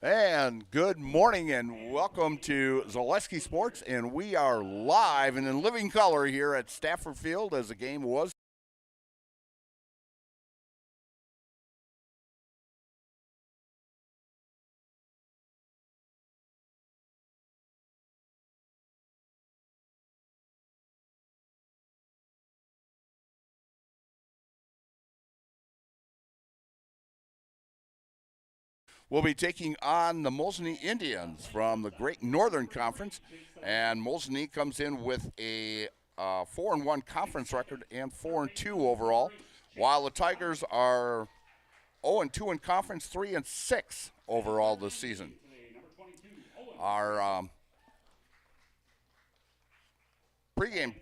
And good morning and welcome to Zaleski Sports. And we are live and in living color here at Stafford Field as the game was. We'll be taking on the Mosinee Indians from the Great Northern Conference. And Mosinee comes in with a 4-1 conference record and 4-2 overall, while the Tigers are 0-2 in conference, 3-6 overall this season. Our pregame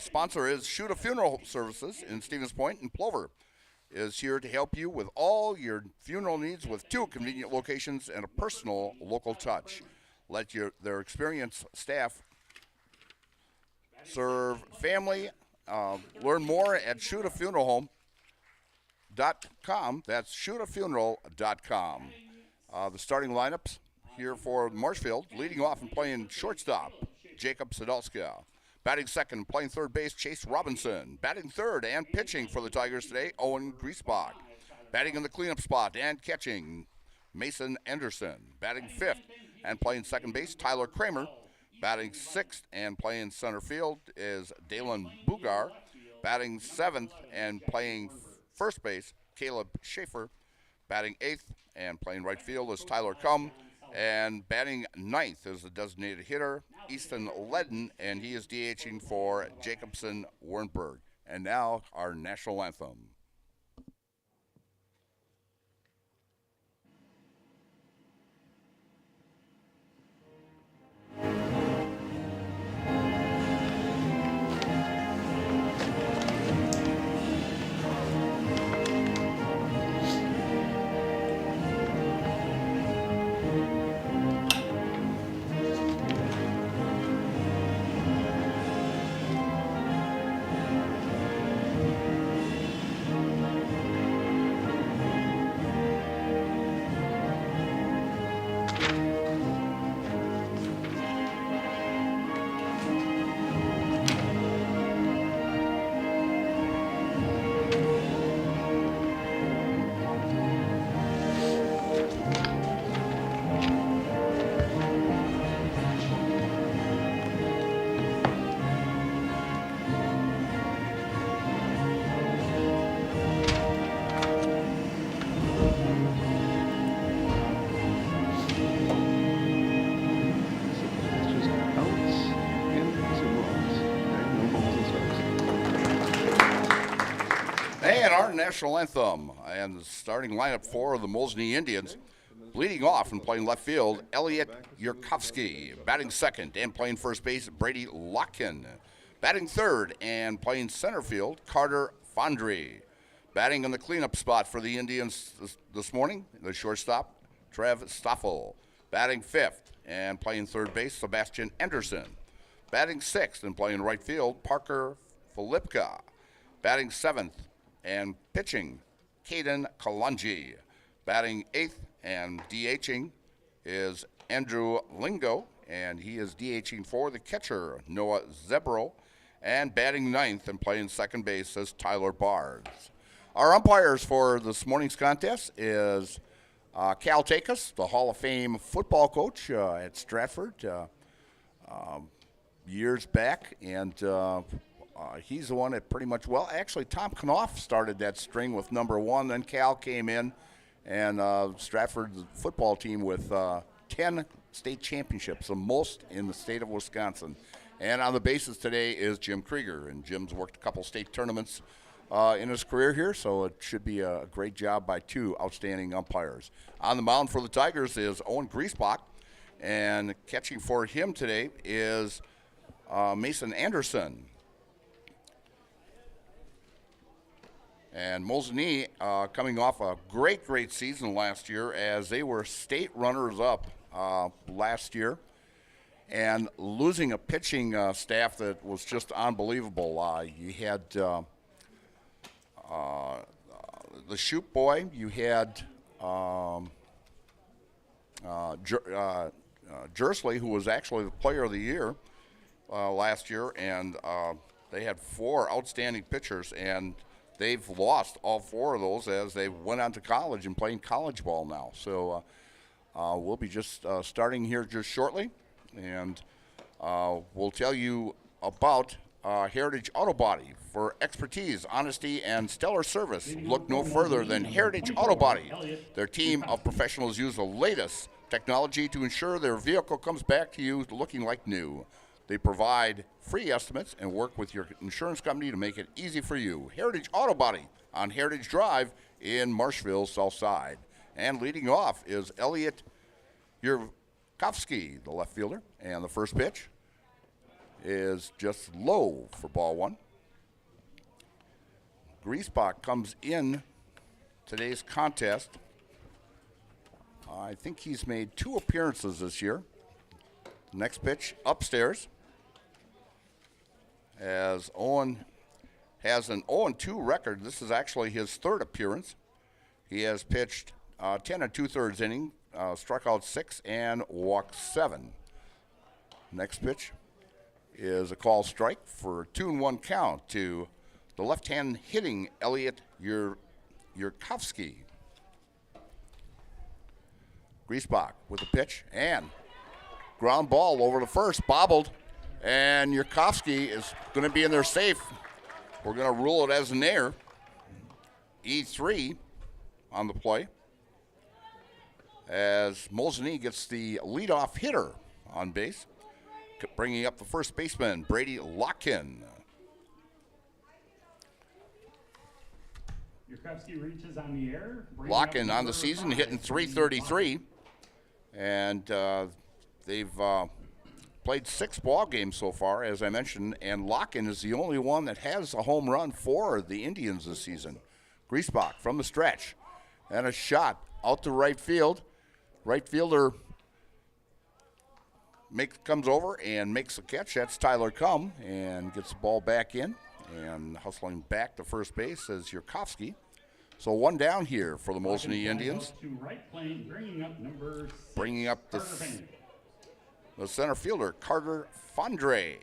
sponsor is Shoot a Funeral Services in Stevens Point and Plover is here to help you with all your funeral needs with 2 convenient locations and a personal local touch. Let their experienced staff serve family. Learn more at shootafuneralhome.com. That's shootafuneral.com. The starting lineups here for Marshfield, leading off and playing shortstop, Jacob Sadalska. Batting second, playing third base, Chase Robinson. Batting third and pitching for the Tigers today, Owen Griesbach. Batting in the cleanup spot and catching, Mason Anderson. Batting fifth and playing second base, Tyler Kramer. Batting sixth and playing center field is Dalen Bugar. Batting seventh and playing first base, Caleb Schaefer. Batting eighth and playing right field is Tyler Cum. And batting ninth is the designated hitter, Easton Ledden, and he is DHing for Jacobson Wernberg. And now our national anthem. And our national anthem and the starting lineup for the Mosinee Indians. Leading off and playing left field, Elliot Yurkovsky. Batting second and playing first base, Brady Locken. Batting third and playing center field, Carter Fondry. Batting in the cleanup spot for the Indians this morning, the shortstop, Trev Stoffel. Batting fifth and playing third base, Sebastian Anderson. Batting sixth and playing right field, Parker Filipka. Batting seventh and pitching, Caden Kalungi. Batting eighth and DHing is Andrew Lingo, and he is DHing for the catcher, Noah Zebro. And batting ninth and playing second base is Tyler Barnes. Our umpires for this morning's contest is Cal Takus, the Hall of Fame football coach at Stratford years back, and he's the one that pretty much, well, actually, Tom Knopf started that string with number 1. Then Cal came in, and Stratford's football team with 10 state championships, the most in the state of Wisconsin. And on the bases today is Jim Krieger, and Jim's worked a couple state tournaments in his career here, so it should be a great job by 2 outstanding umpires. On the mound for the Tigers is Owen Griesbach, and catching for him today is Mason Anderson. And Mosinee coming off a great season last year as they were state runners-up last year and losing a pitching staff that was just unbelievable. You had the Shoot Boy, you had Jersley, who was actually the player of the year last year, and they had 4 outstanding pitchers, and they've lost all 4 of those as they went on to college and playing college ball now. So we'll be just starting here just shortly, and we'll tell you about Heritage Auto Body. For expertise, honesty, and stellar service, look no further than Heritage Auto Body. Their team of professionals use the latest technology to ensure their vehicle comes back to you looking like new. They provide free estimates and work with your insurance company to make it easy for you. Heritage Auto Body on Heritage Drive in Marshfield, South Side. And leading off is Elliot Yurkovsky, the left fielder. And the first pitch is just low for ball 1. Griesbach comes in today's contest. I think he's made 2 appearances this year. Next pitch upstairs, as Owen has an 0-2 record. This is actually his 3rd appearance. He has pitched 10 2/3 innings, struck out 6 and walked 7. Next pitch is a call strike for a 2-1 count to the left-hand hitting Elliot Yurkovsky. Griesbach with the pitch and ground ball over to first, bobbled, and Yurkovsky is going to be in there safe. We're going to rule it as an error. E3 on the play as Mosinee gets the leadoff hitter on base, bringing up the first baseman, Brady Locken. Yurkovsky reaches on the air. Locken on the season, hitting .333, and they've played 6 ball games so far, as I mentioned, and Locken is the only one that has a home run for the Indians this season. Griesbach from the stretch, and a shot out to right field. Right fielder comes over and makes a catch. That's Tyler Cum, and gets the ball back in. And hustling back to first base is Yurkovsky. So 1 down here for the Mosinee Indians. To right plane, bringing up number 6, bringing up the center fielder, Carter Fondre.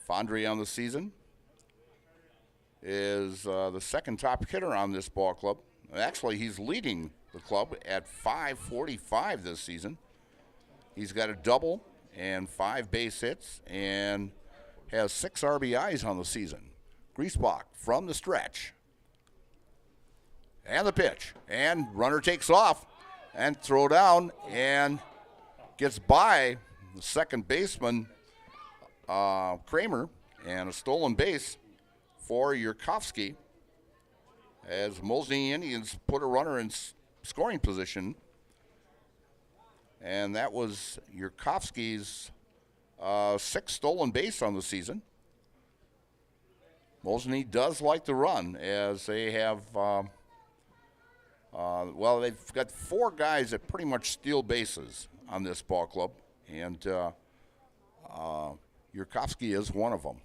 Fondre on the season is the 2nd top hitter on this ball club. Actually, he's leading the club at .545 this season. He's got a double and 5 base hits and has 6 RBIs on the season. Griesbach from the stretch. And the pitch. And runner takes off and throw down and gets by the second baseman, Kramer, and a stolen base for Yurkovsky as Mosinee Indians put a runner in scoring position. And that was Yurkovsky's 6th stolen base on the season. Mosinee does like to run, as they have, they've got 4 guys that pretty much steal bases on this ball club, and Yurkovsky is one of them.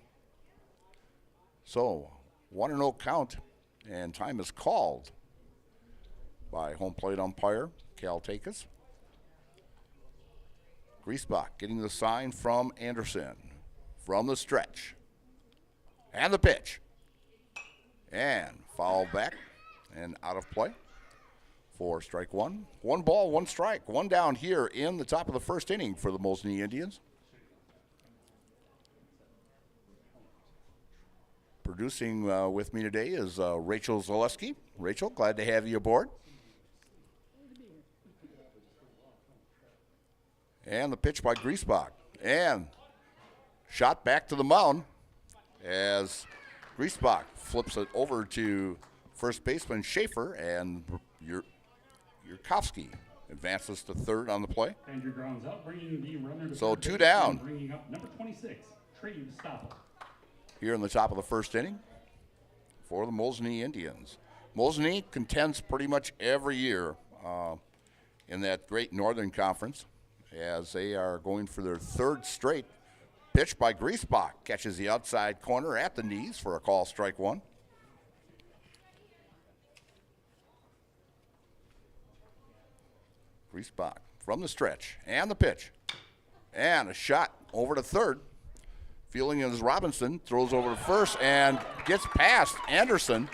So 1-0 count, and time is called by home plate umpire Cal Takis. Griesbach getting the sign from Anderson from the stretch. And the pitch. And foul back and out of play for strike 1. 1 ball, 1 strike. 1 down here in the top of the first inning for the Mosinee Indians. Producing with me today is Rachel Zaleski. Rachel, glad to have you aboard. And the pitch by Griesbach. And shot back to the mound as Griesbach flips it over to first baseman Schaefer, and Yurkovsky advances to third on the play. Andrew grounds out, bringing the runner to So third 2 base, down. Bringing up number 26, Trey Stopple. Here in the top of the first inning for the Mosinee Indians. Mosinee contends pretty much every year in that great Northern Conference, as they are going for their 3rd straight. Pitch by Griesbach catches the outside corner at the knees for a call strike 1. Reese Bach from the stretch, and the pitch. And a shot over to third. Fielding is Robinson, throws over to first, and gets past Anderson.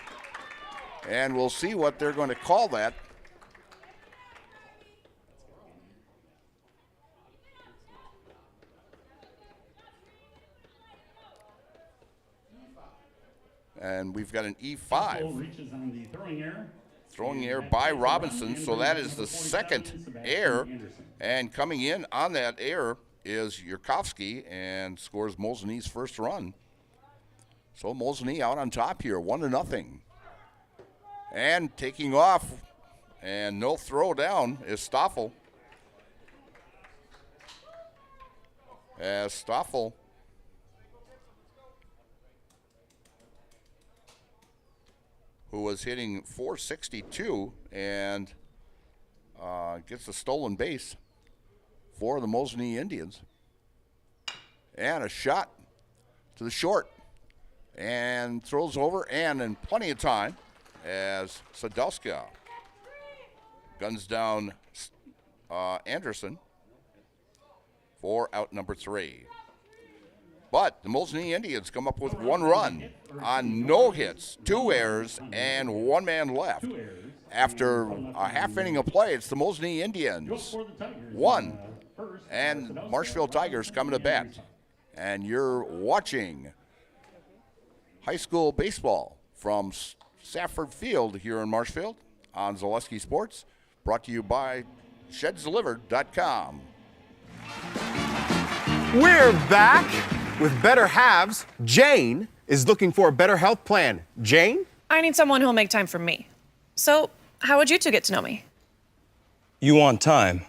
And we'll see what they're going to call that. And we've got an E5. Reaches on the throwing error. Throwing error by Robinson, so that is the second error. And coming in on that error is Yurkovsky and scores Mosinee's first run. So Mosinee out on top here, 1-0. And taking off, and no throw down is Stoffel. As Stoffel who was hitting .462 and gets a stolen base for the Mosinee Indians. And a shot to the short. And throws over, and in plenty of time as Sadowska guns down Anderson for out number 3. But the Mosinee Indians come up with 1 run on no hits, 2 errors, and 1 man left. After a half inning of play, it's the Mosinee Indians 1 and Marshfield Tigers coming to bat. And you're watching high school baseball from Safford Field here in Marshfield on Zaleski Sports, brought to you by ShedsDelivered.com. We're back with Better Halves. Jane is looking for a better health plan. Jane? I need someone who'll make time for me. So, how would you two get to know me? You want time?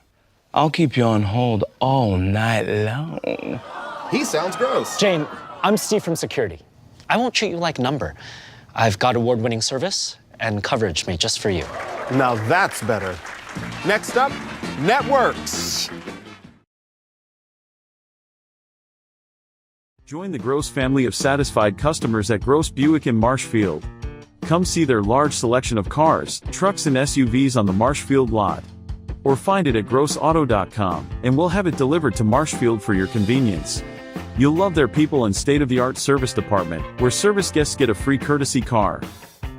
I'll keep you on hold all night long. He sounds gross. Jane, I'm Steve from security. I won't treat you like a number. I've got award-winning service and coverage made just for you. Now that's better. Next up, networks. Join the Gross family of satisfied customers at Gross Buick in Marshfield. Come see their large selection of cars, trucks, and SUVs on the Marshfield lot. Or find it at grossauto.com, and we'll have it delivered to Marshfield for your convenience. You'll love their people and state-of-the-art service department, where service guests get a free courtesy car.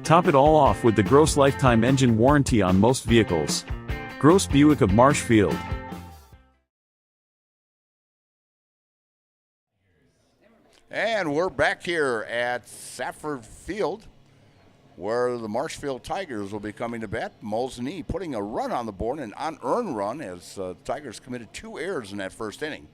Top it all off with the Gross lifetime engine warranty on most vehicles. Gross Buick of Marshfield. And we're back here at Safford Field, where the Marshfield Tigers will be coming to bat. Mosinee putting a run on the board, an unearned run, as Tigers committed 2 errors in that first inning.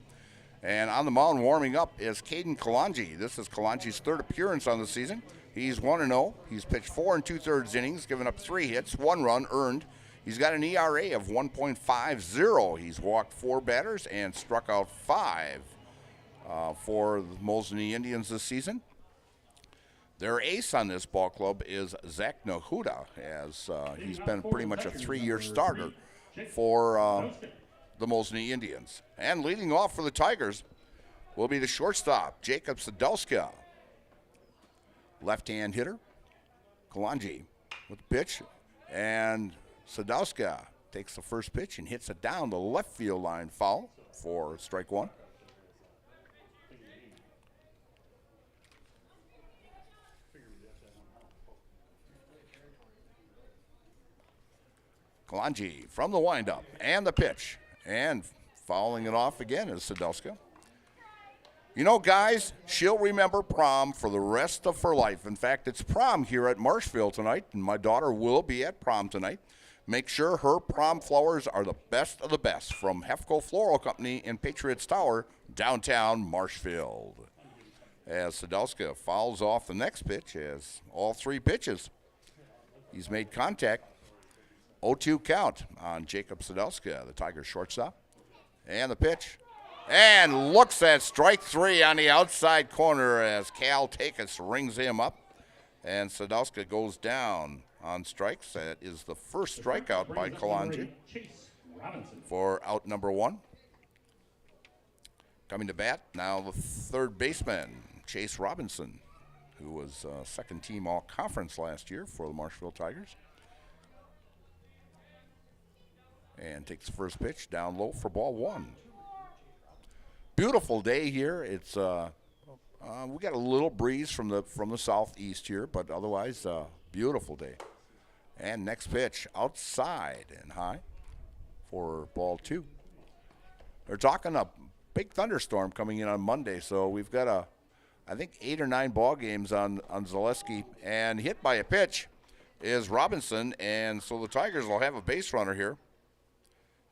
And on the mound warming up is Caden Kalanji. This is Kalanji's 3rd appearance on the season. He's 1-0. He's pitched 4 2/3 innings, given up 3 hits, 1 run earned. He's got an ERA of 1.50. He's walked 4 batters and struck out 5 for the Mosinee Indians this season. Their ace on this ball club is Zach Nahuda, as he's been pretty much a 3-year starter for the Mosinee Indians. And leading off for the Tigers will be the shortstop, Jacob Sadowska. Left-hand hitter, Kalanji with the pitch. And Sadowska takes the first pitch and hits it down the left field line, foul for strike 1. Kalanji from the windup and the pitch. And fouling it off again is Sadowska. You know, guys, she'll remember prom for the rest of her life. In fact, it's prom here at Marshfield tonight, and my daughter will be at prom tonight. Make sure her prom flowers are the best of the best from Hefco Floral Company in Patriots Tower, downtown Marshfield. As Sadowska fouls off the next pitch, as all 3 pitches, he's made contact. 0-2 count on Jacob Sadowska, the Tigers shortstop. And the pitch. And looks at strike 3 on the outside corner as Cal Takis rings him up. And Sadowska goes down on strikes. That is the first strikeout by Kalanji for out number 1. Coming to bat, now the 3rd baseman, Chase Robinson, who was second team all-conference last year for the Marshfield Tigers. And takes the first pitch down low for ball 1. Beautiful day here. It's we got a little breeze from the southeast here, but otherwise beautiful day. And next pitch outside and high for ball 2. They're talking a big thunderstorm coming in on Monday, so we've got I think 8 or 9 ball games on Zaleski, and hit by a pitch is Robinson, and so the Tigers will have a base runner here.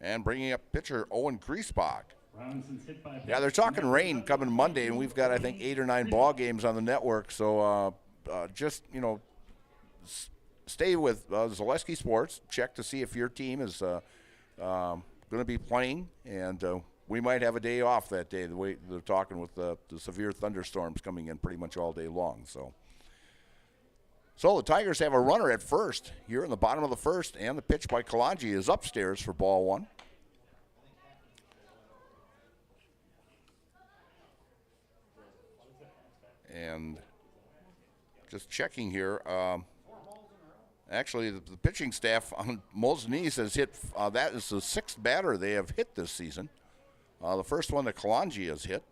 And bringing up pitcher Owen Griesbach. Robinson's hit by Yeah, they're talking rain coming Monday, and we've got, I think, 8 or 9 ball games on the network. So just, stay with Zaleski Sports. Check to see if your team is going to be playing, and we might have a day off that day, the way they're talking with the severe thunderstorms coming in pretty much all day long. So the Tigers have a runner at first here in the bottom of the first, and the pitch by Kalanji is upstairs for ball 1. And just checking here, actually the pitching staff on Mosinee has hit, that is the 6th batter they have hit this season. The first one that Kalanji has hit.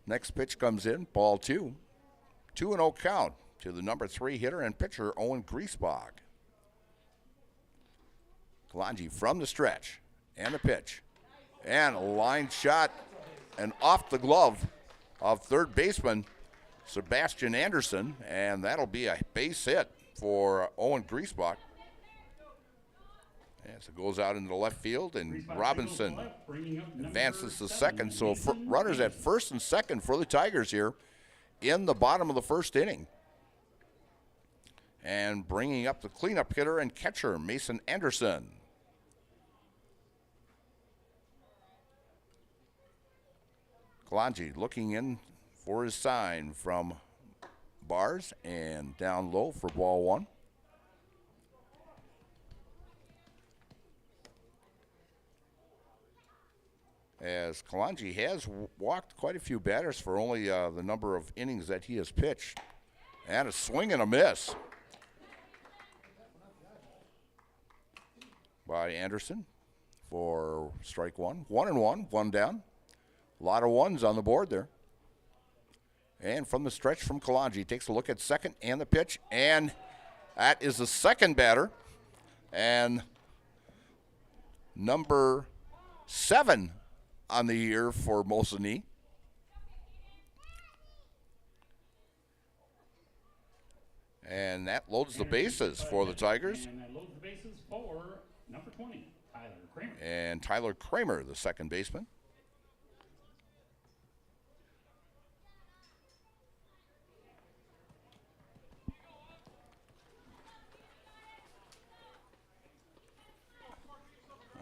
Next pitch comes in, ball 2. 2-0 count to the number 3 hitter and pitcher, Owen Griesbach. Kalanji from the stretch, and the pitch. And a line shot, and off the glove of third baseman, Sebastian Anderson, and that'll be a base hit for Owen Griesbach. As it goes out into the left field, and Robinson advances to second. So runners at first and second for the Tigers here in the bottom of the first inning. And bringing up the cleanup hitter and catcher, Mason Anderson. Kalanji looking in for his sign from Bars, and down low for ball 1. As Kalanji has walked quite a few batters for only the number of innings that he has pitched. And a swing and a miss by Anderson for strike 1. 1-1, 1 down. A lot of ones on the board there. And from the stretch from Kalanji, takes a look at second and the pitch, and that is the second batter. And number 7 on the year for Mosinee. And that loads the bases for the Tigers. And that loads the bases for number 20, Tyler Kramer. And Tyler Kramer, the second baseman.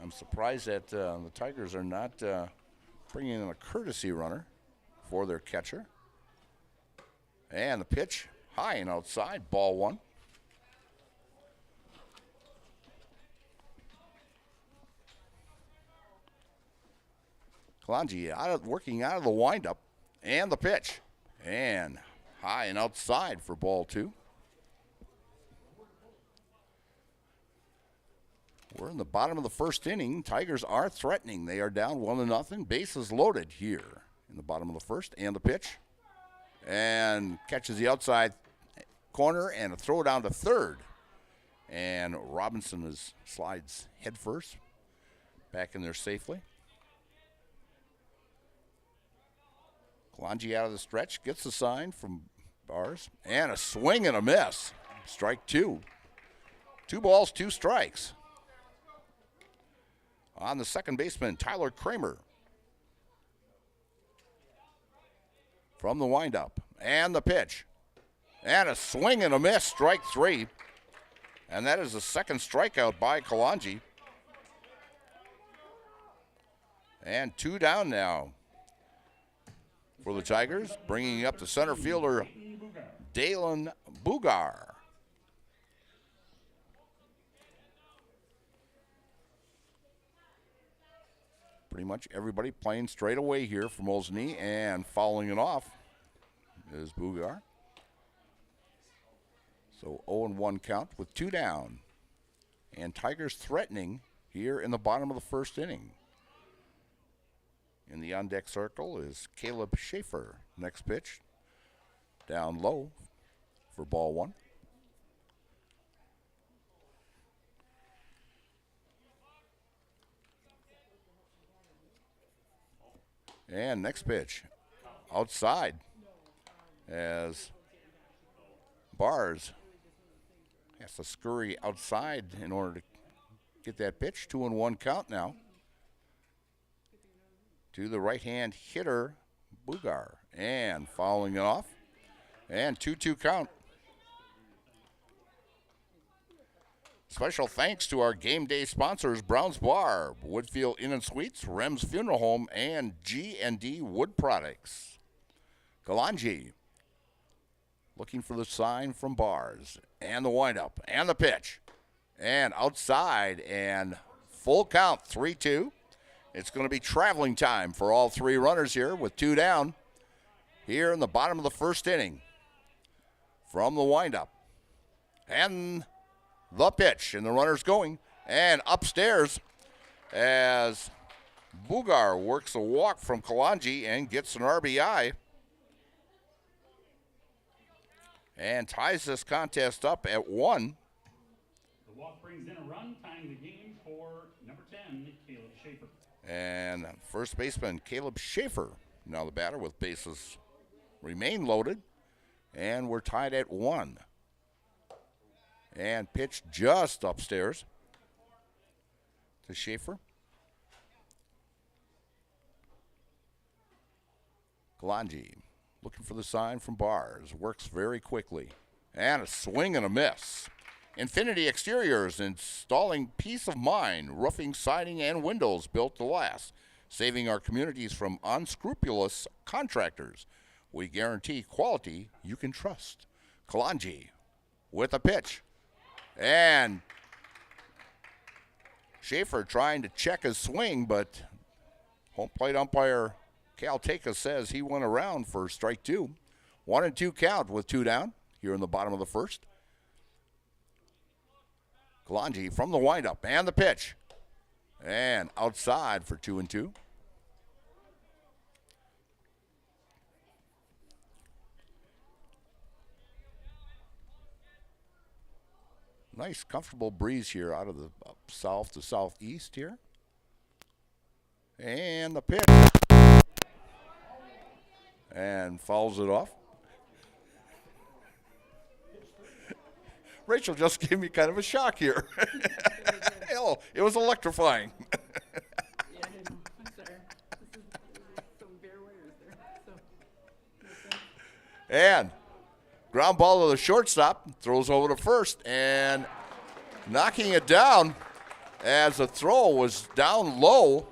I'm surprised that the Tigers are not bringing in a courtesy runner for their catcher. And the pitch high and outside, ball 1. Kalanji working out of the windup, and the pitch. And high and outside for ball 2. We're in the bottom of the first inning. Tigers are threatening. They are down 1-0. Bases loaded here in the bottom of the first. And the pitch. And catches the outside corner, and a throw down to third. And Robinson slides head first. Back in there safely. Kalanji out of the stretch. Gets the sign from Bars. And a swing and a miss. Strike 2. 2 balls, 2 strikes. On the second baseman, Tyler Kramer. From the windup, and the pitch. And a swing and a miss, strike 3. And that is the second strikeout by Kalanji. And 2 down now for the Tigers, bringing up the center fielder, Dalen Bugar. Pretty much everybody playing straight away here for Mosinee, and fouling it off is Bugar. So 0-1 count with 2 down. And Tigers threatening here in the bottom of the first inning. In the on-deck circle is Caleb Schaefer. Next pitch, down low for ball one. And next pitch, outside, as Bars has to scurry outside in order to get that pitch. 2-1 count now to the right-hand hitter, Bugar. And fouling it off. And 2-2 count. Special thanks to our game day sponsors, Brown's Bar, Woodfield Inn and Suites, Rem's Funeral Home, and G&D Wood Products. Galanji looking for the sign from Bars. And the windup, and the pitch. And outside, and full count, 3-2. It's going to be traveling time for all three runners here with two down here in the bottom of the first inning. From the windup. And the pitch, and the runner's going. And upstairs as Bugar works a walk from Kalanji and gets an RBI. And ties this contest up at 1. The walk brings in a run, tying the game for number 10, Caleb Schaefer. And first baseman Caleb Schaefer, now the batter, with bases remain loaded. And we're tied at 1. And pitch just upstairs to Schaefer. Galanji looking for the sign from Bars. Works very quickly. And a swing and a miss. Infinity Exteriors, installing peace of mind, roofing, siding, and windows built to last, saving our communities from unscrupulous contractors. We guarantee quality you can trust. Kalanji with a pitch. And Schaefer trying to check his swing, but home plate umpire Cal Taka says he went around for strike 2. 1-2 count with 2 down here in the bottom of the first. Kalanji from the windup and the pitch. And outside for 2-2. Nice, comfortable breeze here out of the south to southeast here. And the pitch. And fouls it off. Rachel just gave me kind of a shock here. Hell, it was electrifying. Yeah, I know. I'm sorry. This is some bare wires there. So. And ground ball to the shortstop, throws over to first, and knocking it down as the throw was down low,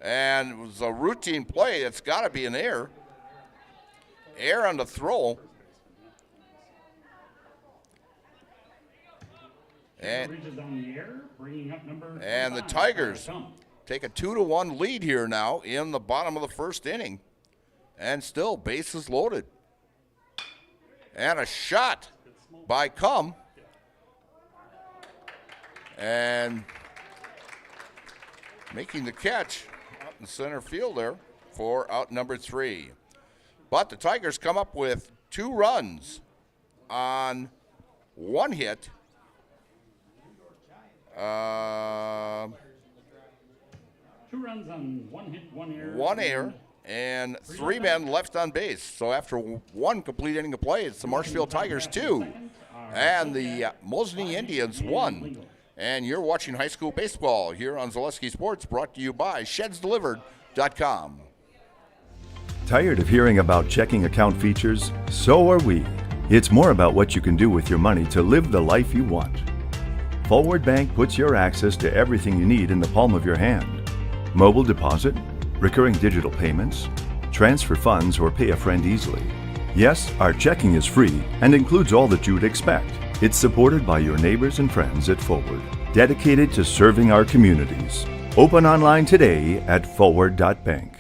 and it was a routine play. It's got to be an error. Error on the throw. And the Tigers take a 2-1 lead here now in the bottom of the first inning. And still bases loaded. And a shot by Cum. And making the catch out in center field there for out number 3. But the Tigers come up with 2 runs on 1 hit. 2 runs on 1 hit, 1 error. 1 error. And 3 men left on base. So after 1 complete inning of play, it's the Marshfield Tigers 2 and the Mosinee Indians 1. And you're watching high school baseball here on Zaleski Sports, brought to you by ShedsDelivered.com. Tired of hearing about checking account features? So are we. It's more about what you can do with your money to live the life you want. Forward Bank puts your access to everything you need in the palm of your hand. Mobile deposit, recurring digital payments, transfer funds, or pay a friend easily. Yes, our checking is free and includes all that you would expect. It's supported by your neighbors and friends at Forward, dedicated to serving our communities. Open online today at forward.bank.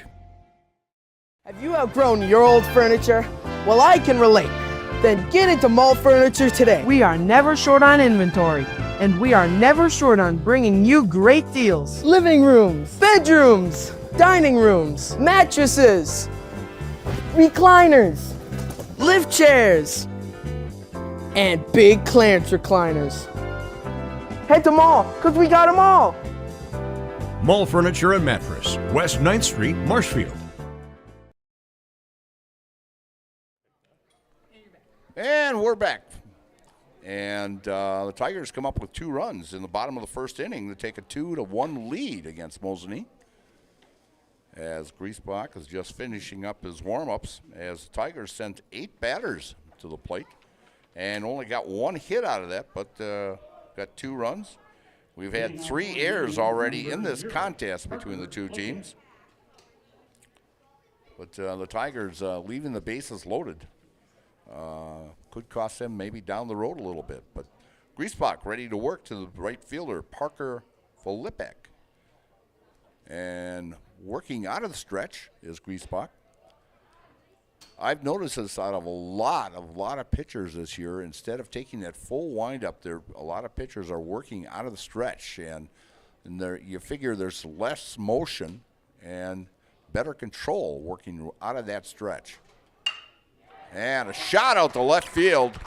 Have you outgrown your old furniture? Well, I can relate. Then get into Mall Furniture today. We are never short on inventory. and we are never short on bringing you great deals. Living rooms, bedrooms, dining rooms, mattresses, recliners, lift chairs, and big clearance recliners. Head to mall, because we got them all. Mall Furniture and Mattress, West 9th Street, Marshfield. And we're back. And the Tigers come up with 2 runs in the bottom of the first inning to take a 2-1 lead against Mosinee. As Griesbach is just finishing up his warm-ups, as the Tigers sent 8 batters to the plate and only got 1 hit out of that, but got 2 runs. We've had 3 errors already in this contest between the 2 teams. But the Tigers leaving the bases loaded could cost them maybe down the road a little bit. But Griesbach ready to work to the right fielder, Parker Filipek. And working out of the stretch is Griesbach. I've noticed this out of a lot of pitchers this year. Instead of taking that full windup, a lot of pitchers are working out of the stretch, and there you figure there's less motion and better control working out of that stretch. And a shot out to left field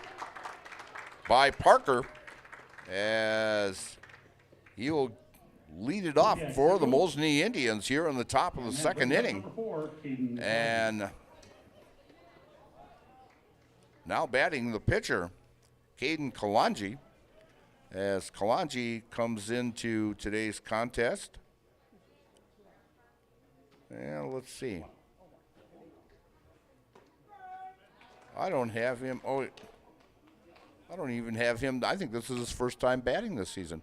by Parker, as he will lead it off for the Mosinee Indians here in the top of the second inning. And now batting the pitcher, Caden Kalanji, as Kalanji comes into today's contest. And let's see. I don't have him. Oh, I don't even have him. I think this is his first time batting this season.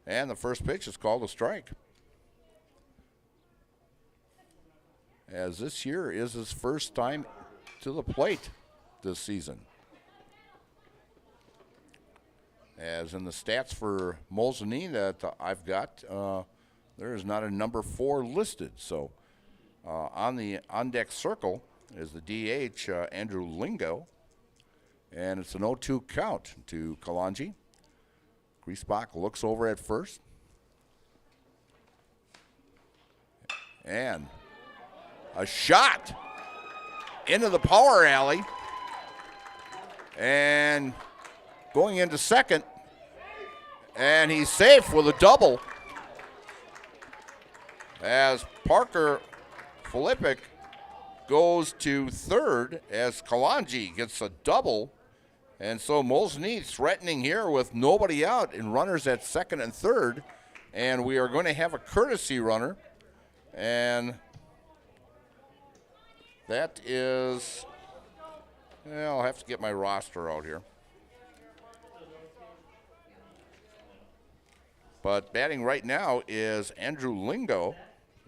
And the first pitch is called a strike. As this year is his first time to the plate this season. As in the stats for Mosinee that I've got, there is not a number 4 listed. So on the on-deck circle is the DH, Andrew Lingo. And it's an 0-2 count to Kalanji. Griesbach looks over at first. And a shot into the power alley. And going into second. And he's safe with a double. As Parker Filipek goes to third, as Kalanji gets a double. And so Mosinee threatening here with nobody out and runners at second and third. And we are going to have a courtesy runner. And that is, well, I'll have to get my roster out here. But batting right now is Andrew Lingo.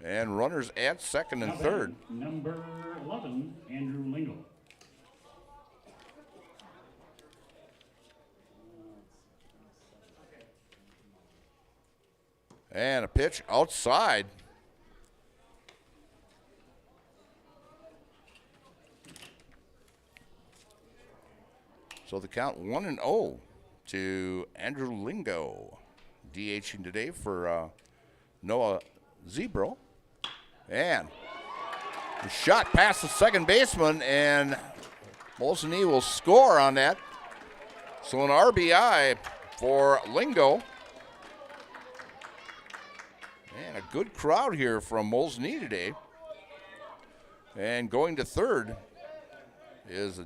And runners at second and third. Number 11, Andrew Lingo. And a pitch outside. So the count 1-0 to Andrew Lingo. DHing today for Noah Zebro. And the shot past the second baseman, and Mosinee will score on that. So an RBI for Lingo. And a good crowd here from Mosinee today. And going to third is a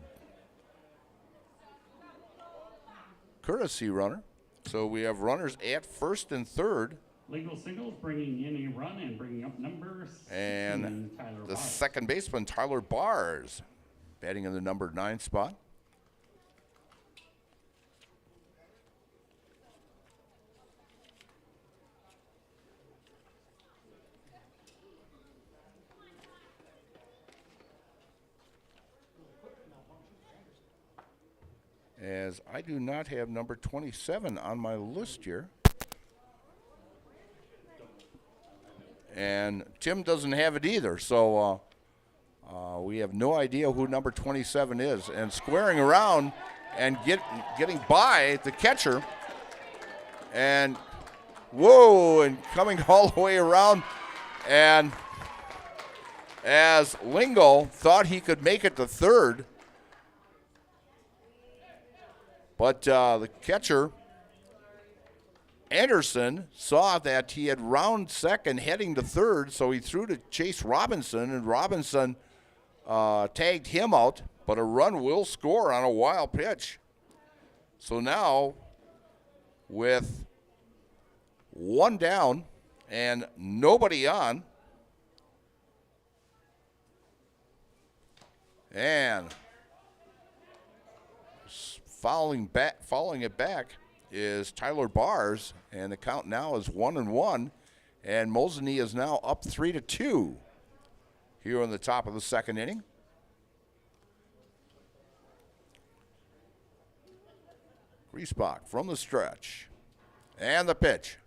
courtesy runner. So we have runners at first and third. Legal singles bringing in a run and bringing up number 16, And Tyler the Bars. second baseman, Tyler Bars, batting in the number 9 spot. As I do not have number 27 on my list here. And Tim doesn't have it either, so we have no idea who number 27 is. And squaring around and getting by the catcher And whoa, and coming all the way around. And as Lingo thought he could make it to third, but the catcher, Anderson, saw that he had round second heading to third, so he threw to Chase Robinson, and Robinson tagged him out, but a run will score on a wild pitch. So now, with one down and nobody on, and following it back is Tyler Bars, and the count now is 1-1, and Mosinee is now up 3-2 here on the top of the second inning. Griesbach from the stretch, and the pitch,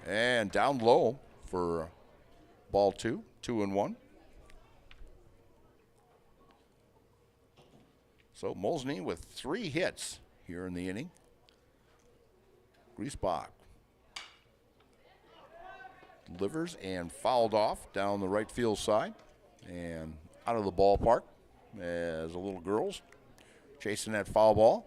and down low for ball 2-1. So Mosinee with 3 hits here in the inning. Griesbach delivers and fouled off down the right field side and out of the ballpark as the little girls chasing that foul ball.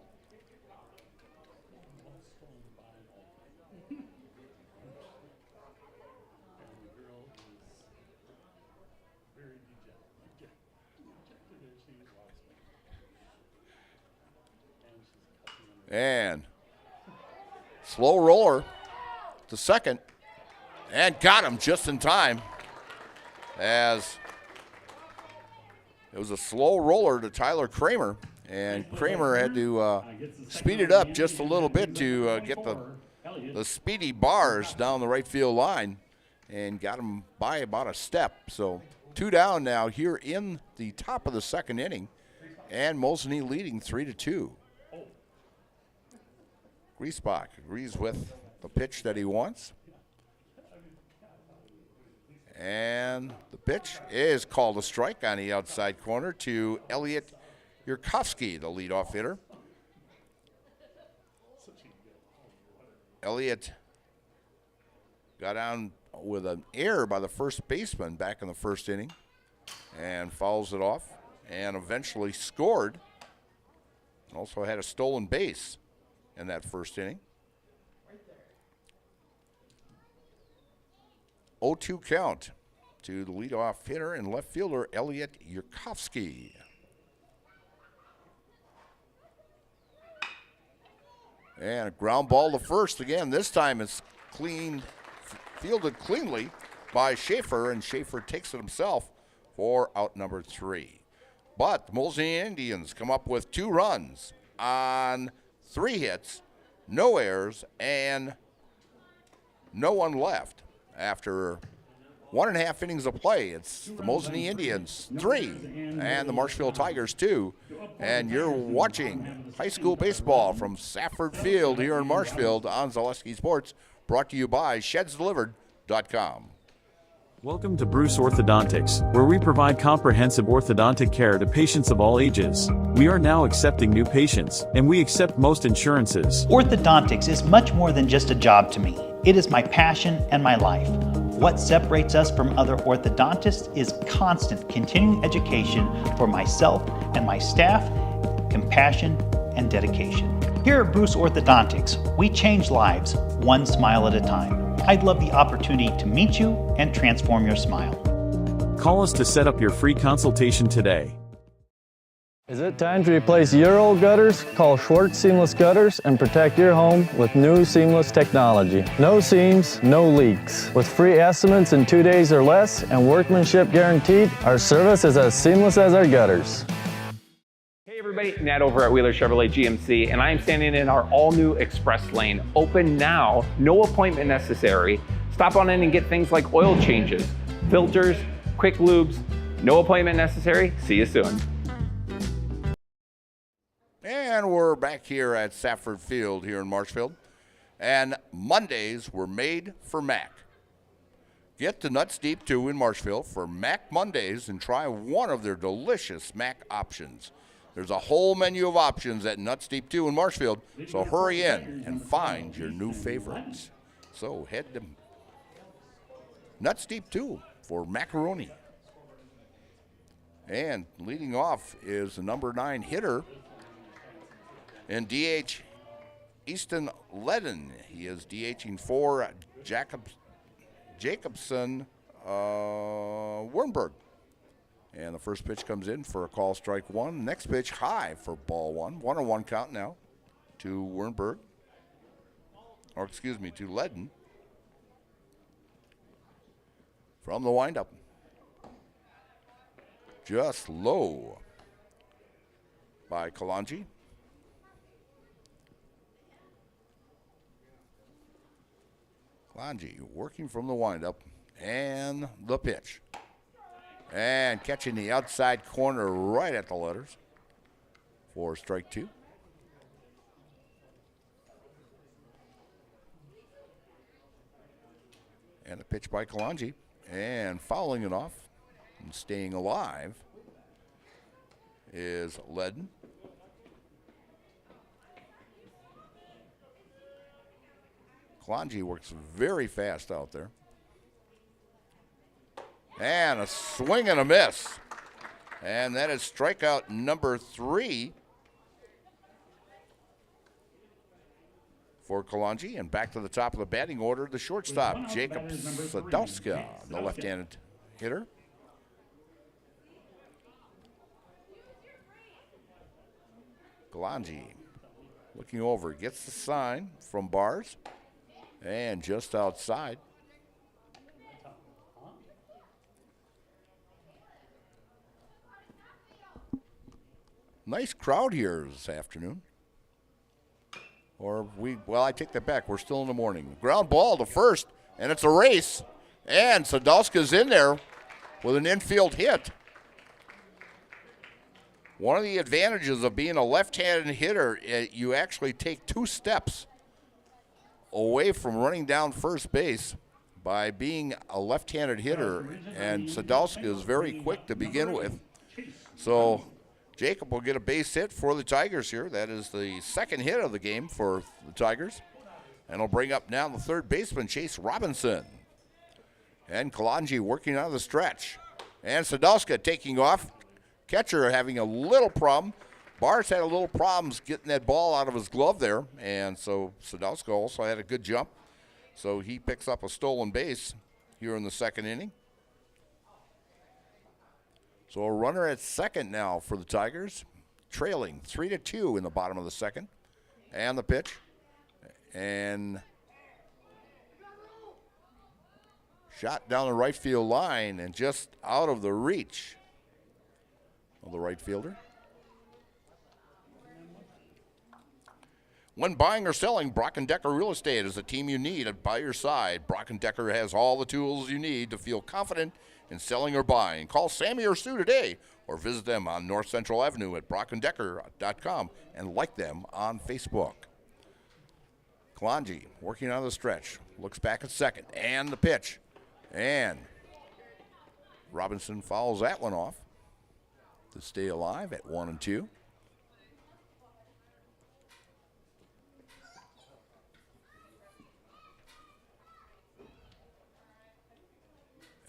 And slow roller to second, and got him just in time, as it was a slow roller to Tyler Kramer, and Kramer had to speed it up just a little bit to get the speedy Bars down the right field line, and got him by about a step. So 2 down now here in the top of the second inning, and Mosinee leading 3-2. Griesbach agrees with the pitch that he wants. And the pitch is called a strike on the outside corner to Elliot Yurkovsky, the leadoff hitter. Elliot got on with an error by the first baseman back in the first inning and fouls it off, and eventually scored. Also had a stolen base in that first inning. 0-2 count to the leadoff hitter and left fielder Elliot Yurkovsky. And a ground ball to first again. This time it's fielded cleanly by Schaefer, and Schaefer takes it himself for out number 3. But the Mosinee Indians come up with 2 runs on 3 hits, no errors, and no one left. After 1.5 innings of play, it's the Mosinee Indians 3 and the Marshfield Tigers 2. And you're watching high school baseball from Safford Field here in Marshfield on Zaleski Sports, brought to you by ShedsDelivered.com. Welcome to Bruce Orthodontics, where we provide comprehensive orthodontic care to patients of all ages. We are now accepting new patients, and we accept most insurances. Orthodontics is much more than just a job to me. It is my passion and my life. What separates us from other orthodontists is constant continuing education for myself and my staff, compassion, and dedication. Here at Bruce Orthodontics, we change lives one smile at a time. I'd love the opportunity to meet you and transform your smile. Call us to set up your free consultation today. Is it time to replace your old gutters? Call Schwartz Seamless Gutters and protect your home with new seamless technology. No seams, no leaks. With free estimates in 2 days or less and workmanship guaranteed, our service is as seamless as our gutters. Hey everybody, Nat over at Wheeler Chevrolet GMC, and I am standing in our all-new Express Lane. Open now, no appointment necessary. Stop on in and get things like oil changes, filters, quick lubes. No appointment necessary. See you soon. And we're back here at Safford Field here in Marshfield. And Mondays were made for Mac. Get to Nuts Deep 2 in Marshfield for Mac Mondays and try one of their delicious Mac options. There's a whole menu of options at Nuts Deep 2 in Marshfield, so hurry in and find your new favorites. So head to Nuts Deep 2 for macaroni. And leading off is the number 9 hitter in DH, Easton Ledden. He is DHing for Jacobson Wernberg. And the first pitch comes in for a call, strike one. Next pitch high for ball one. 1-1 count now to Wernberg. Or excuse me, to Ledden. From the windup. Just low by Kalanji. Kalanji working from the windup. And the pitch. And catching the outside corner right at the letters for strike two. And a pitch by Kalanji. And fouling it off and staying alive is Ledden. Kalanji works very fast out there. And a swing and a miss. And that is strikeout number 3 for Kalanji. And back to the top of the batting order, the shortstop, Jacob Sadowska, the left-handed hitter. Kalanji looking over, gets the sign from Bars. And just outside. Nice crowd here this afternoon. Well, I take that back. We're still in the morning. Ground ball to first, and it's a race. And Sadowska's in there with an infield hit. One of the advantages of being a left-handed hitter, you actually take 2 steps away from running down first base by being a left-handed hitter, and Sadowska is very quick to begin with. So Jacob will get a base hit for the Tigers here. That is the second hit of the game for the Tigers. And he'll bring up now the third baseman, Chase Robinson. And Kalanji working out of the stretch. And Sadowska taking off. Catcher having a little problem. Bars had a little problems getting that ball out of his glove there. And so Sadowska also had a good jump. So he picks up a stolen base here in the second inning. So a runner at second now for the Tigers, trailing 3-2 in the bottom of the second. And the pitch. And shot down the right field line and just out of the reach of the right fielder. When buying or selling, Brock & Decker Real Estate is the team you need by your side. Brock & Decker has all the tools you need to feel confident in selling or buying. Call Sammy or Sue today or visit them on North Central Avenue at brockanddecker.com and like them on Facebook. Kalanji working on the stretch. Looks back at second. And the pitch. And Robinson fouls that one off to stay alive at 1-2.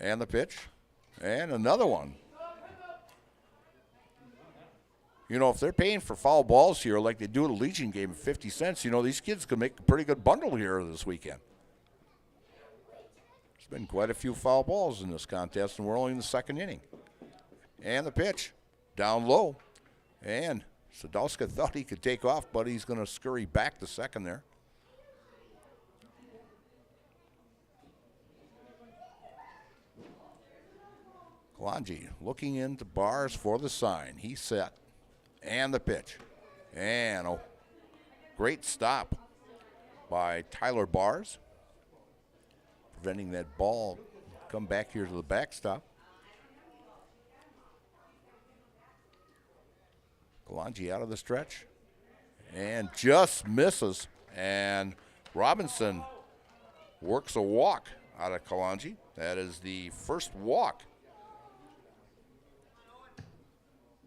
And the pitch. And another one. You know, if they're paying for foul balls here like they do at a Legion game at 50 cents, you know, these kids could make a pretty good bundle here this weekend. There's been quite a few foul balls in this contest, and we're only in the second inning. And the pitch. Down low. And Sadowska thought he could take off, but he's going to scurry back to second there. Kalanji looking into Bars for the sign. He's set. And the pitch. And a great stop by Tyler Bars, preventing that ball come back here to the backstop. Kalanji out of the stretch and just misses. And Robinson works a walk out of Kalanji. That is the first walk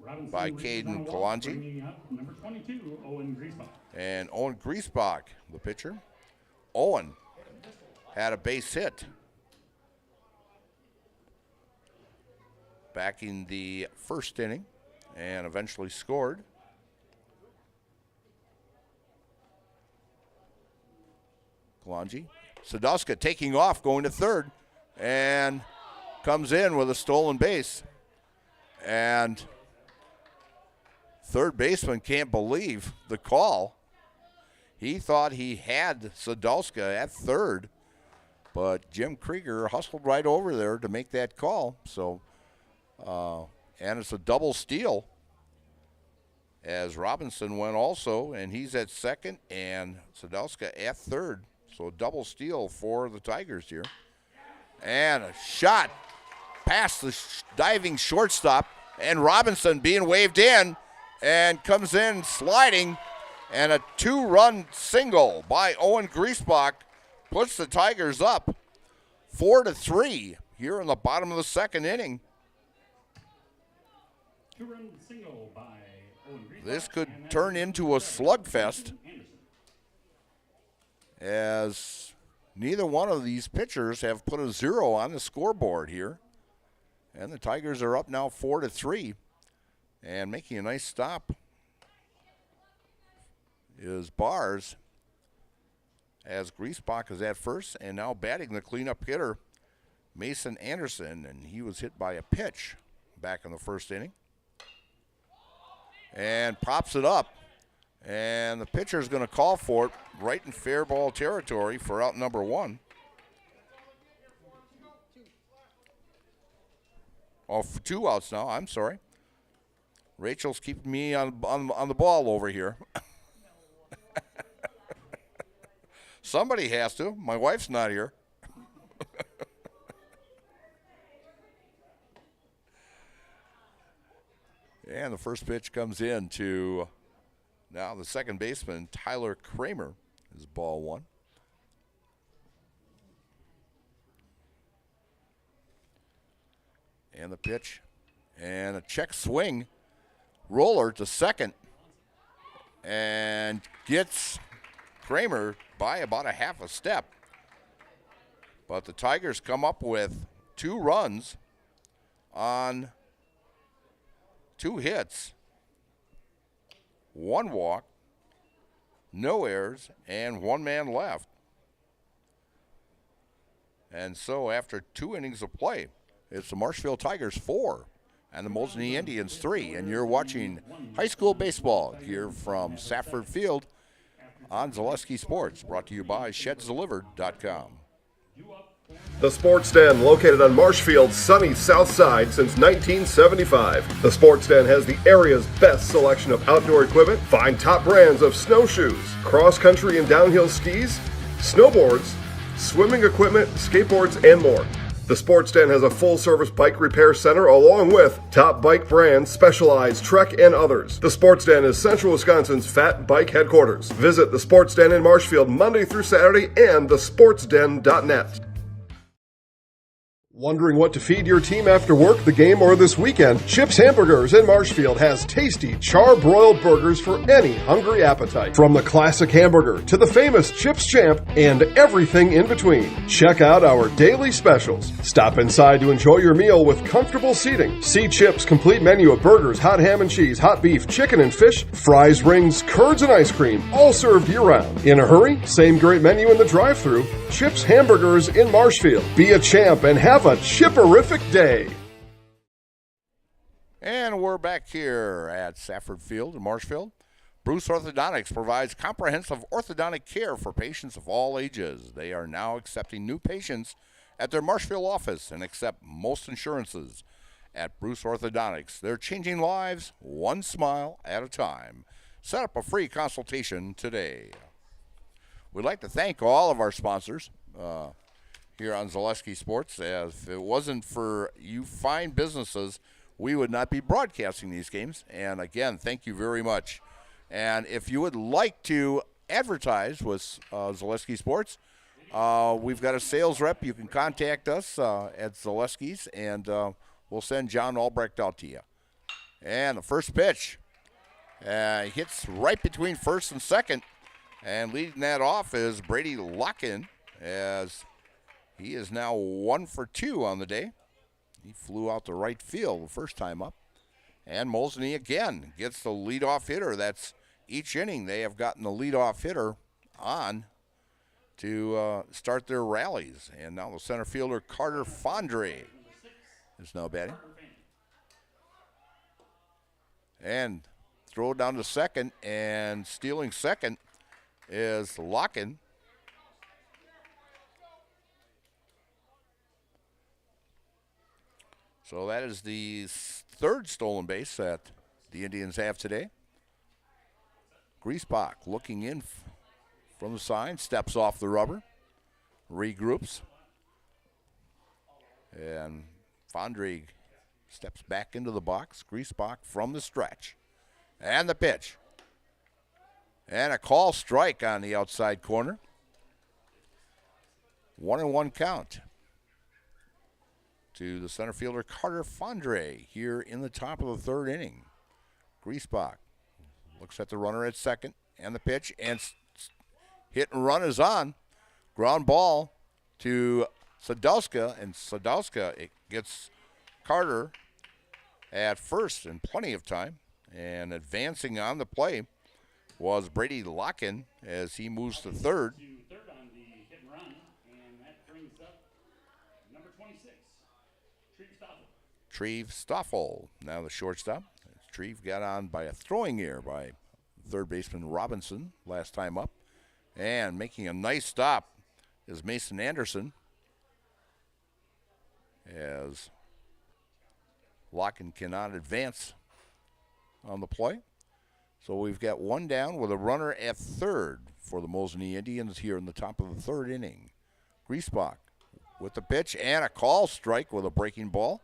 by reaches on a Caden walk, Kalanji. bringing up number 22, Owen Griesbach. And Owen Griesbach, the pitcher. Owen had a base hit back in the first inning and eventually scored. Kalanji. Sadowska taking off, going to third, and comes in with a stolen base. And third baseman can't believe the call. He thought he had Sadowska at third, but Jim Krieger hustled right over there to make that call. So, and it's a double steal as Robinson went also, and he's at second, and Sadowska at third. So a double steal for the Tigers here. And a shot past the diving shortstop, and Robinson being waved in and comes in sliding, and a 2-run single by Owen Griesbach puts the Tigers up 4-3 here in the bottom of the second inning. 2-run single by Owen Griesbach. This could turn into a slugfest, as neither one of these pitchers have put a 0 on the scoreboard here. And the Tigers are up now 4-3. And making a nice stop is Bars, as Griesbach is at first, and now batting the cleanup hitter, Mason Anderson, and he was hit by a pitch back in the first inning. And pops it up. And the pitcher is going to call for it right in fair ball territory for out number 1. Oh, for 2 outs now. I'm sorry. Rachel's keeping me on the ball over here. Somebody has to. My wife's not here. And the first pitch comes in to now the second baseman, Tyler Kramer, is ball 1. And the pitch, and a check swing, roller to second, and gets Kramer by about a half a step. But the Tigers come up with 2 runs on 2 hits, 1 walk, no errors, and 1 man left. And so after 2 innings of play, it's the Marshfield Tigers 4 and the Mosinee Indians 3. And you're watching high school baseball here from Safford Field on Zaleski Sports, brought to you by ShedsDelivered.com. The Sports Den, located on Marshfield's sunny south side since 1975. The Sports Den has the area's best selection of outdoor equipment. Find top brands of snowshoes, cross-country and downhill skis, snowboards, swimming equipment, skateboards, and more. The Sports Den has a full-service bike repair center along with top bike brands, Specialized, Trek, and others. The Sports Den is Central Wisconsin's fat bike headquarters. Visit the Sports Den in Marshfield Monday through Saturday and thesportsden.net. Wondering what to feed your team after work, the game, or this weekend? Chips Hamburgers in Marshfield has tasty char-broiled burgers for any hungry appetite. From the classic hamburger to the famous Chips Champ and everything in between. Check out our daily specials. Stop inside to enjoy your meal with comfortable seating. See Chips' complete menu of burgers, hot ham and cheese, hot beef, chicken and fish, fries, rings, curds, and ice cream, all served year-round. In a hurry? Same great menu in the drive-thru. Chips Hamburgers in Marshfield. Be a champ and have a chipperific day. And we're back here at Safford Field in Marshfield. Bruce Orthodontics provides comprehensive orthodontic care for patients of all ages. They are now accepting new patients at their Marshfield office and accept most insurances. At Bruce Orthodontics, they're changing lives one smile at a time. Set up a free consultation today. We'd like to thank all of our sponsors here on Zaleski Sports. As if it wasn't for you fine businesses, we would not be broadcasting these games. And again, thank you very much. And if you would like to advertise with Zaleski Sports, we've got a sales rep. You can contact us at Zaleski's, and we'll send John Albrecht out to you. And the first pitch hits right between first and second. And leading that off is Brady Locken, as he is now 1 for 2 on the day. He flew out to right field the first time up. And Mosinee again gets the leadoff hitter. That's each inning they have gotten the leadoff hitter on to start their rallies. And now the center fielder, Carter Fondre, is now batting. And throw down to second, and stealing second is Locken. So that is the third stolen base that the Indians have today. Griesbach looking in from the sign, steps off the rubber, regroups. And Fondre steps back into the box. Griesbach from the stretch. And the pitch. And a call strike on the outside corner. 1-1 count to the center fielder, Carter Fondre, here in the top of the third inning. Griesbach looks at the runner at second, and the pitch, and hit and run is on. Ground ball to Sadowska, and Sadowska gets Carter at first in plenty of time. And advancing on the play was Brady Locken as he moves to third. Third on the hit and run, and that brings up number 26, Treve Stoffel, now the shortstop. Treve got on by a throwing error by third baseman Robinson last time up. And making a nice stop is Mason Anderson, as Locken cannot advance on the play. So we've got one down with a runner at third for the Mosinee Indians here in the top of the third inning. Griesbach with the pitch and a call strike with a breaking ball.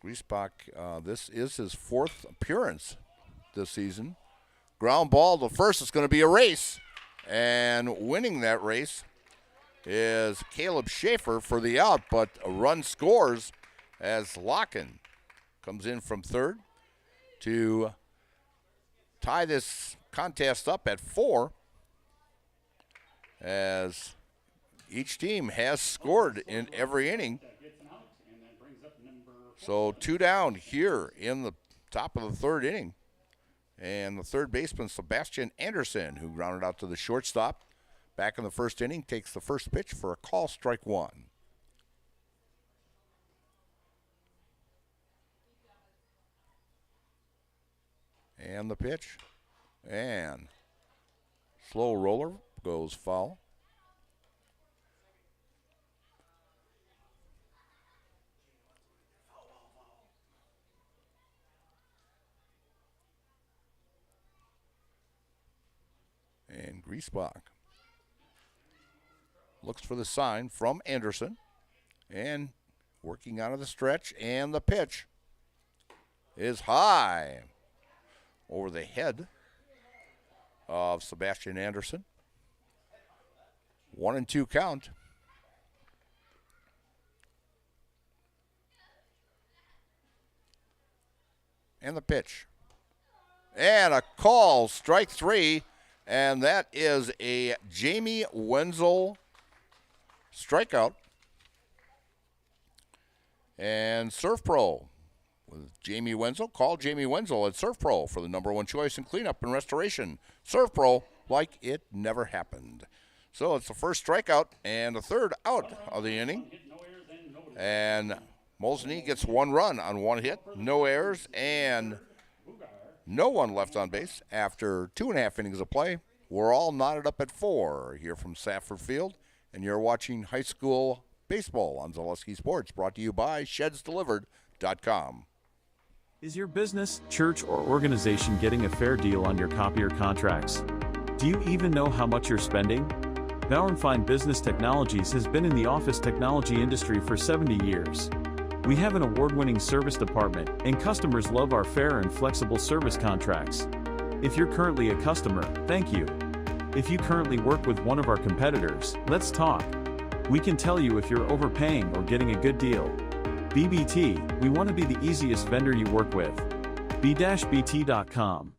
Griesbach, this is his fourth appearance this season. Ground ball to first. It's going to be a race. And winning that race is Caleb Schaefer for the out, but a run scores as Locken comes in from third to tie this contest up at 4, as each team has scored in every inning. So 2 down here in the top of the third inning. And the third baseman, Sebastian Anderson, who grounded out to the shortstop back in the first inning, takes the first pitch for a call, strike 1. And the pitch. And slow roller goes foul. And Griesbach looks for the sign from Anderson, and working out of the stretch, and the pitch is high over the head of Sebastian Anderson. 1-2 count. And the pitch. And a call, strike 3. And that is a Jamie Wenzel strikeout. And Surf Pro with Jamie Wenzel. Call Jamie Wenzel at Surf Pro for the #1 choice in cleanup and restoration. Surf Pro like it never happened. So it's the first strikeout and the third out of the inning. And Mosinee gets 1 run on 1 hit, no errors, and no one left on base after 2.5 innings of play. We're all knotted up at 4 here from Safford Field, and you're watching high school baseball on Zaleski Sports, brought to you by ShedsDelivered.com. Is your business, church, or organization getting a fair deal on your copier contracts? Do you even know how much you're spending? Bauernfeind Business Technologies has been in the office technology industry for 70 years. We have an award-winning service department, and customers love our fair and flexible service contracts. If you're currently a customer, thank you. If you currently work with one of our competitors, let's talk. We can tell you if you're overpaying or getting a good deal. BBT, we want to be the easiest vendor you work with. b-bt.com.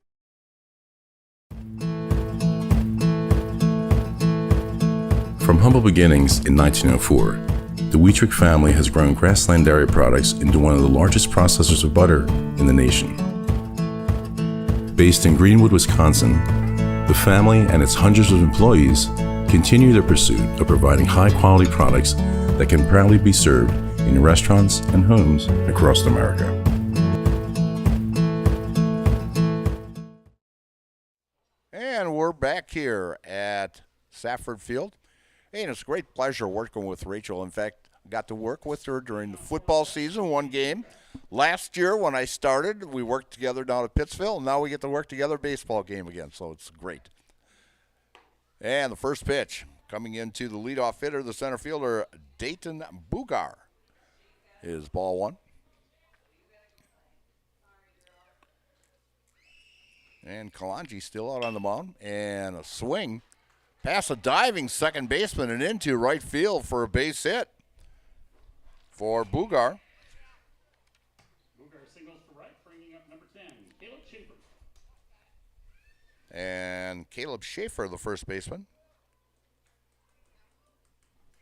From humble beginnings in 1904, the Wheatrick family has grown Grassland Dairy Products into one of the largest processors of butter in the nation. Based in Greenwood, Wisconsin, the family and its hundreds of employees continue their pursuit of providing high-quality products that can proudly be served in restaurants and homes across America. And we're back here at Safford Field. Hey, and it's a great pleasure working with Rachel. In fact, I got to work with her during the football season, one game. Last year when I started, we worked together down at Pittsville, and now we get to work together baseball game again, so it's great. And the first pitch coming into the leadoff hitter, the center fielder, Dayton Bugar, is ball one. And Kalanji still out on the mound, and a swing past a diving second baseman and into right field for a base hit for Bugar. Bugar singles to right, bringing up number 10, Caleb Schaefer. And Caleb Schaefer, the first baseman.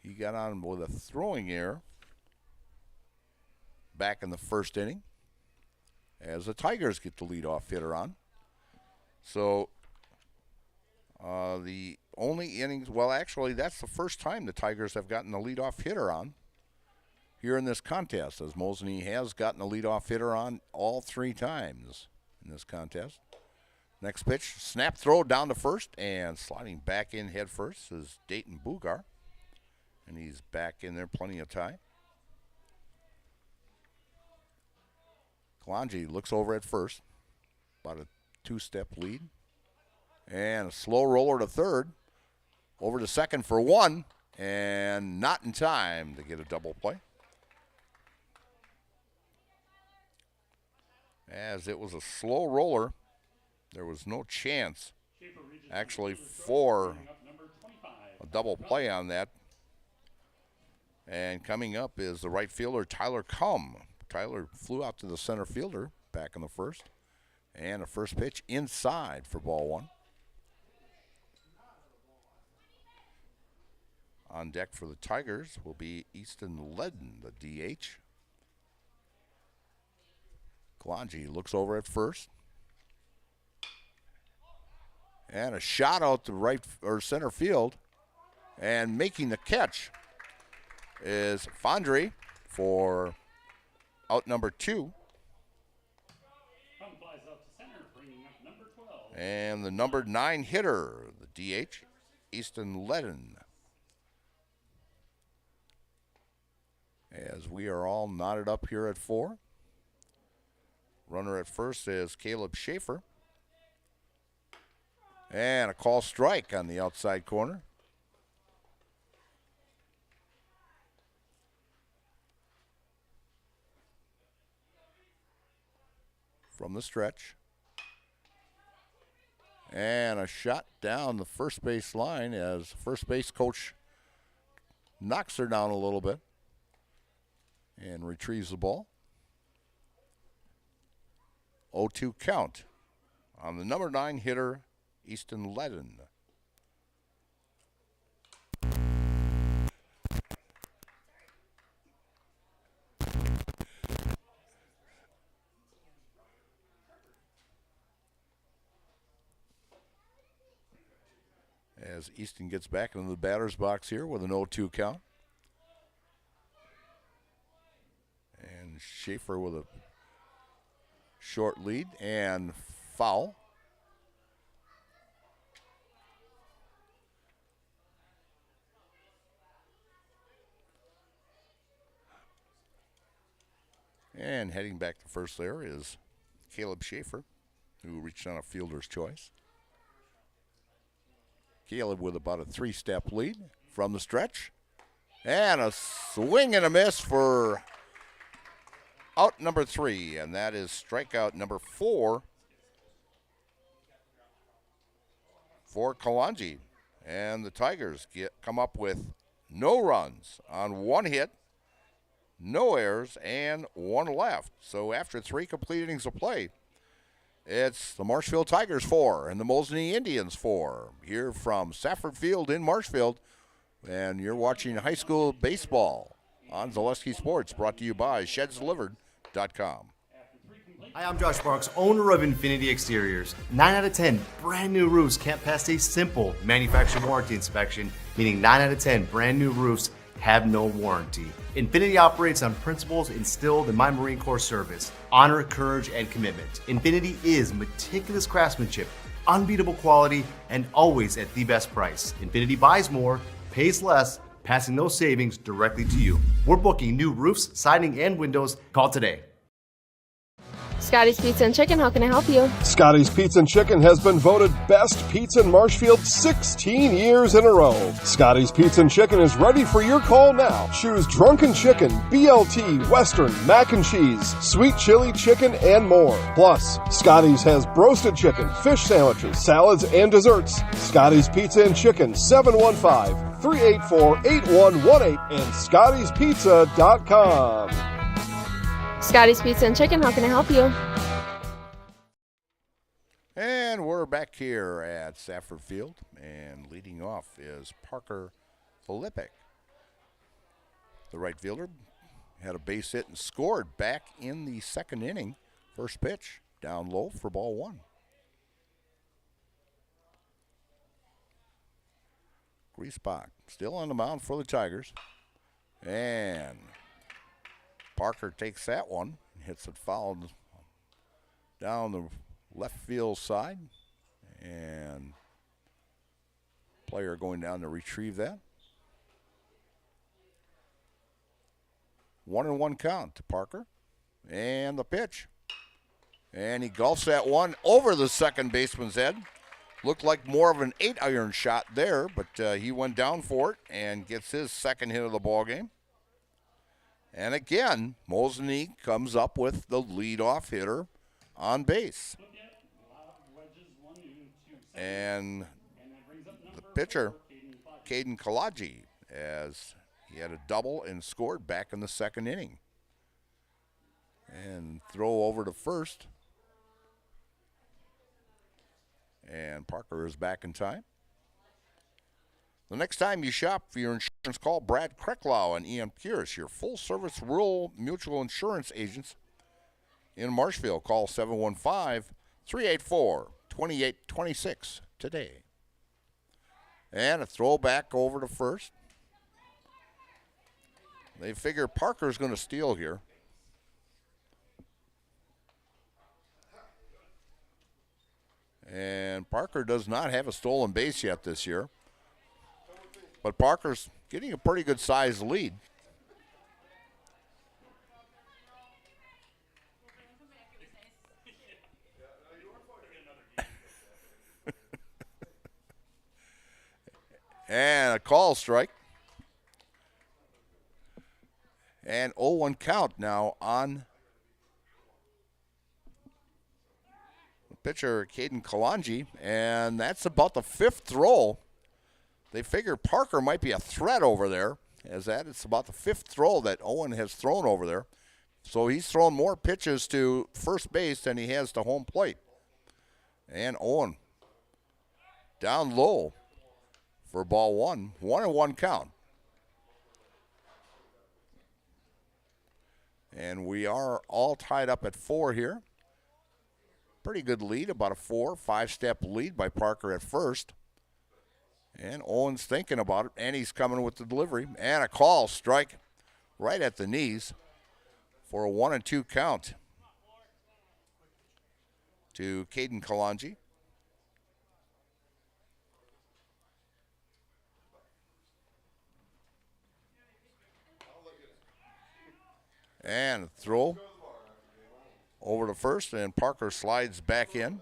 He got on with a throwing error back in the first inning as the Tigers get the leadoff hitter on. So the only innings, well, actually, that's the first time the Tigers have gotten a leadoff hitter on here in this contest, as Mosinee has gotten a leadoff hitter on all three times in this contest. Next pitch, snap throw down to first, and sliding back in head first is Dayton Bugar. And he's back in there, plenty of time. Kalanji looks over at first, about a two-step lead. And a slow roller to third, over to second for one, and not in time to get a double play. As it was a slow roller, there was no chance actually for a double play on that. And coming up is the right fielder, Tyler Cum. Tyler flew out to the center fielder back in the first. And a first pitch inside for ball one. On deck for the Tigers will be Easton Ledden, the DH. Kalanji looks over at first. And a shot out to right or center field. And making the catch is Fondry for out number 2. Flies out to center, bringing up number 12. And the number 9 hitter, the DH, Easton Ledden. As we are all knotted up here at 4. Runner at first is Caleb Schaefer. And a call strike on the outside corner. From the stretch. And a shot down the first base line as first base coach knocks her down a little bit and retrieves the ball. 0-2 count on the number 9 hitter, Easton Ledden. As Easton gets back into the batter's box here with an 0-2 count. And Schaefer with a short lead and foul. And heading back to first there is Caleb Schaefer, who reached on a fielder's choice. Caleb with about a 3-step lead from the stretch. And a swing and a miss for out number 3, and that is strikeout number 4 for Kalanji. And the Tigers come up with no runs on 1 hit, no errors, and 1 left. So after 3 complete innings of play, it's the Marshfield Tigers 4 and the Mosinee Indians 4. Here from Safford Field in Marshfield, and you're watching high school baseball on Zaleski Sports, brought to you by ShedsDelivered.com. Hi, I'm Josh Sparks, owner of Infinity Exteriors. 9 out of 10 brand new roofs can't pass a simple manufacturer warranty inspection, meaning 9 out of 10 brand new roofs have no warranty. Infinity operates on principles instilled in my Marine Corps service: honor, courage, and commitment. Infinity is meticulous craftsmanship, unbeatable quality, and always at the best price. Infinity buys more, pays less, passing those savings directly to you. We're booking new roofs, siding, and windows. Call today. Scotty's Pizza and Chicken, how can I help you? Scotty's Pizza and Chicken has been voted best pizza in Marshfield 16 years in a row. Scotty's Pizza and Chicken is ready for your call now. Choose drunken chicken, BLT, Western, mac and cheese, sweet chili chicken, and more. Plus, Scotty's has broasted chicken, fish sandwiches, salads, and desserts. Scotty's Pizza and Chicken, 715-384-8118 and Scotty'sPizza.com. Scotty's Pizza and Chicken, how can I help you? And we're back here at Safford Field, and leading off is Parker Filippic. The right fielder had a base hit and scored back in the 2nd inning. First pitch, down low for ball 1. Griesbach still on the mound for the Tigers. And Parker takes that one, hits it foul down the left field side, and player going down to retrieve that. 1-1 count to Parker, and the pitch. And he gulfs that one over the second baseman's head. Looked like more of an 8-iron shot there, but he went down for it and gets his 2nd hit of the ball game. And again, Mosinee comes up with the leadoff hitter on base. And the pitcher, Caden Kalaji, as he had a double and scored back in the 2nd inning. And throw over to first. And Parker is back in time. The next time you shop for your insurance, call Brad Krecklau and Ian Pierce, your full-service rural mutual insurance agents in Marshfield. Call 715-384-2826 today. And a throwback over to first. They figure Parker's going to steal here. And Parker does not have a stolen base yet this year. But Parker's getting a pretty good sized lead. And a call strike. And 0-1 count now on the pitcher, Caden Kalanji. And that's about the 5th throw. They figure Parker might be a threat over there, as that it's about the 5th throw that Owen has thrown over there. So he's thrown more pitches to first base than he has to home plate. And Owen down low for ball 1. 1-1 count. And we are all tied up at 4 here. Pretty good lead, about a 5-step lead by Parker at first. And Owen's thinking about it, and he's coming with the delivery. And a call, strike right at the knees for a 1-2 count to Caden Kalanji. And a throw over to first, and Parker slides back in.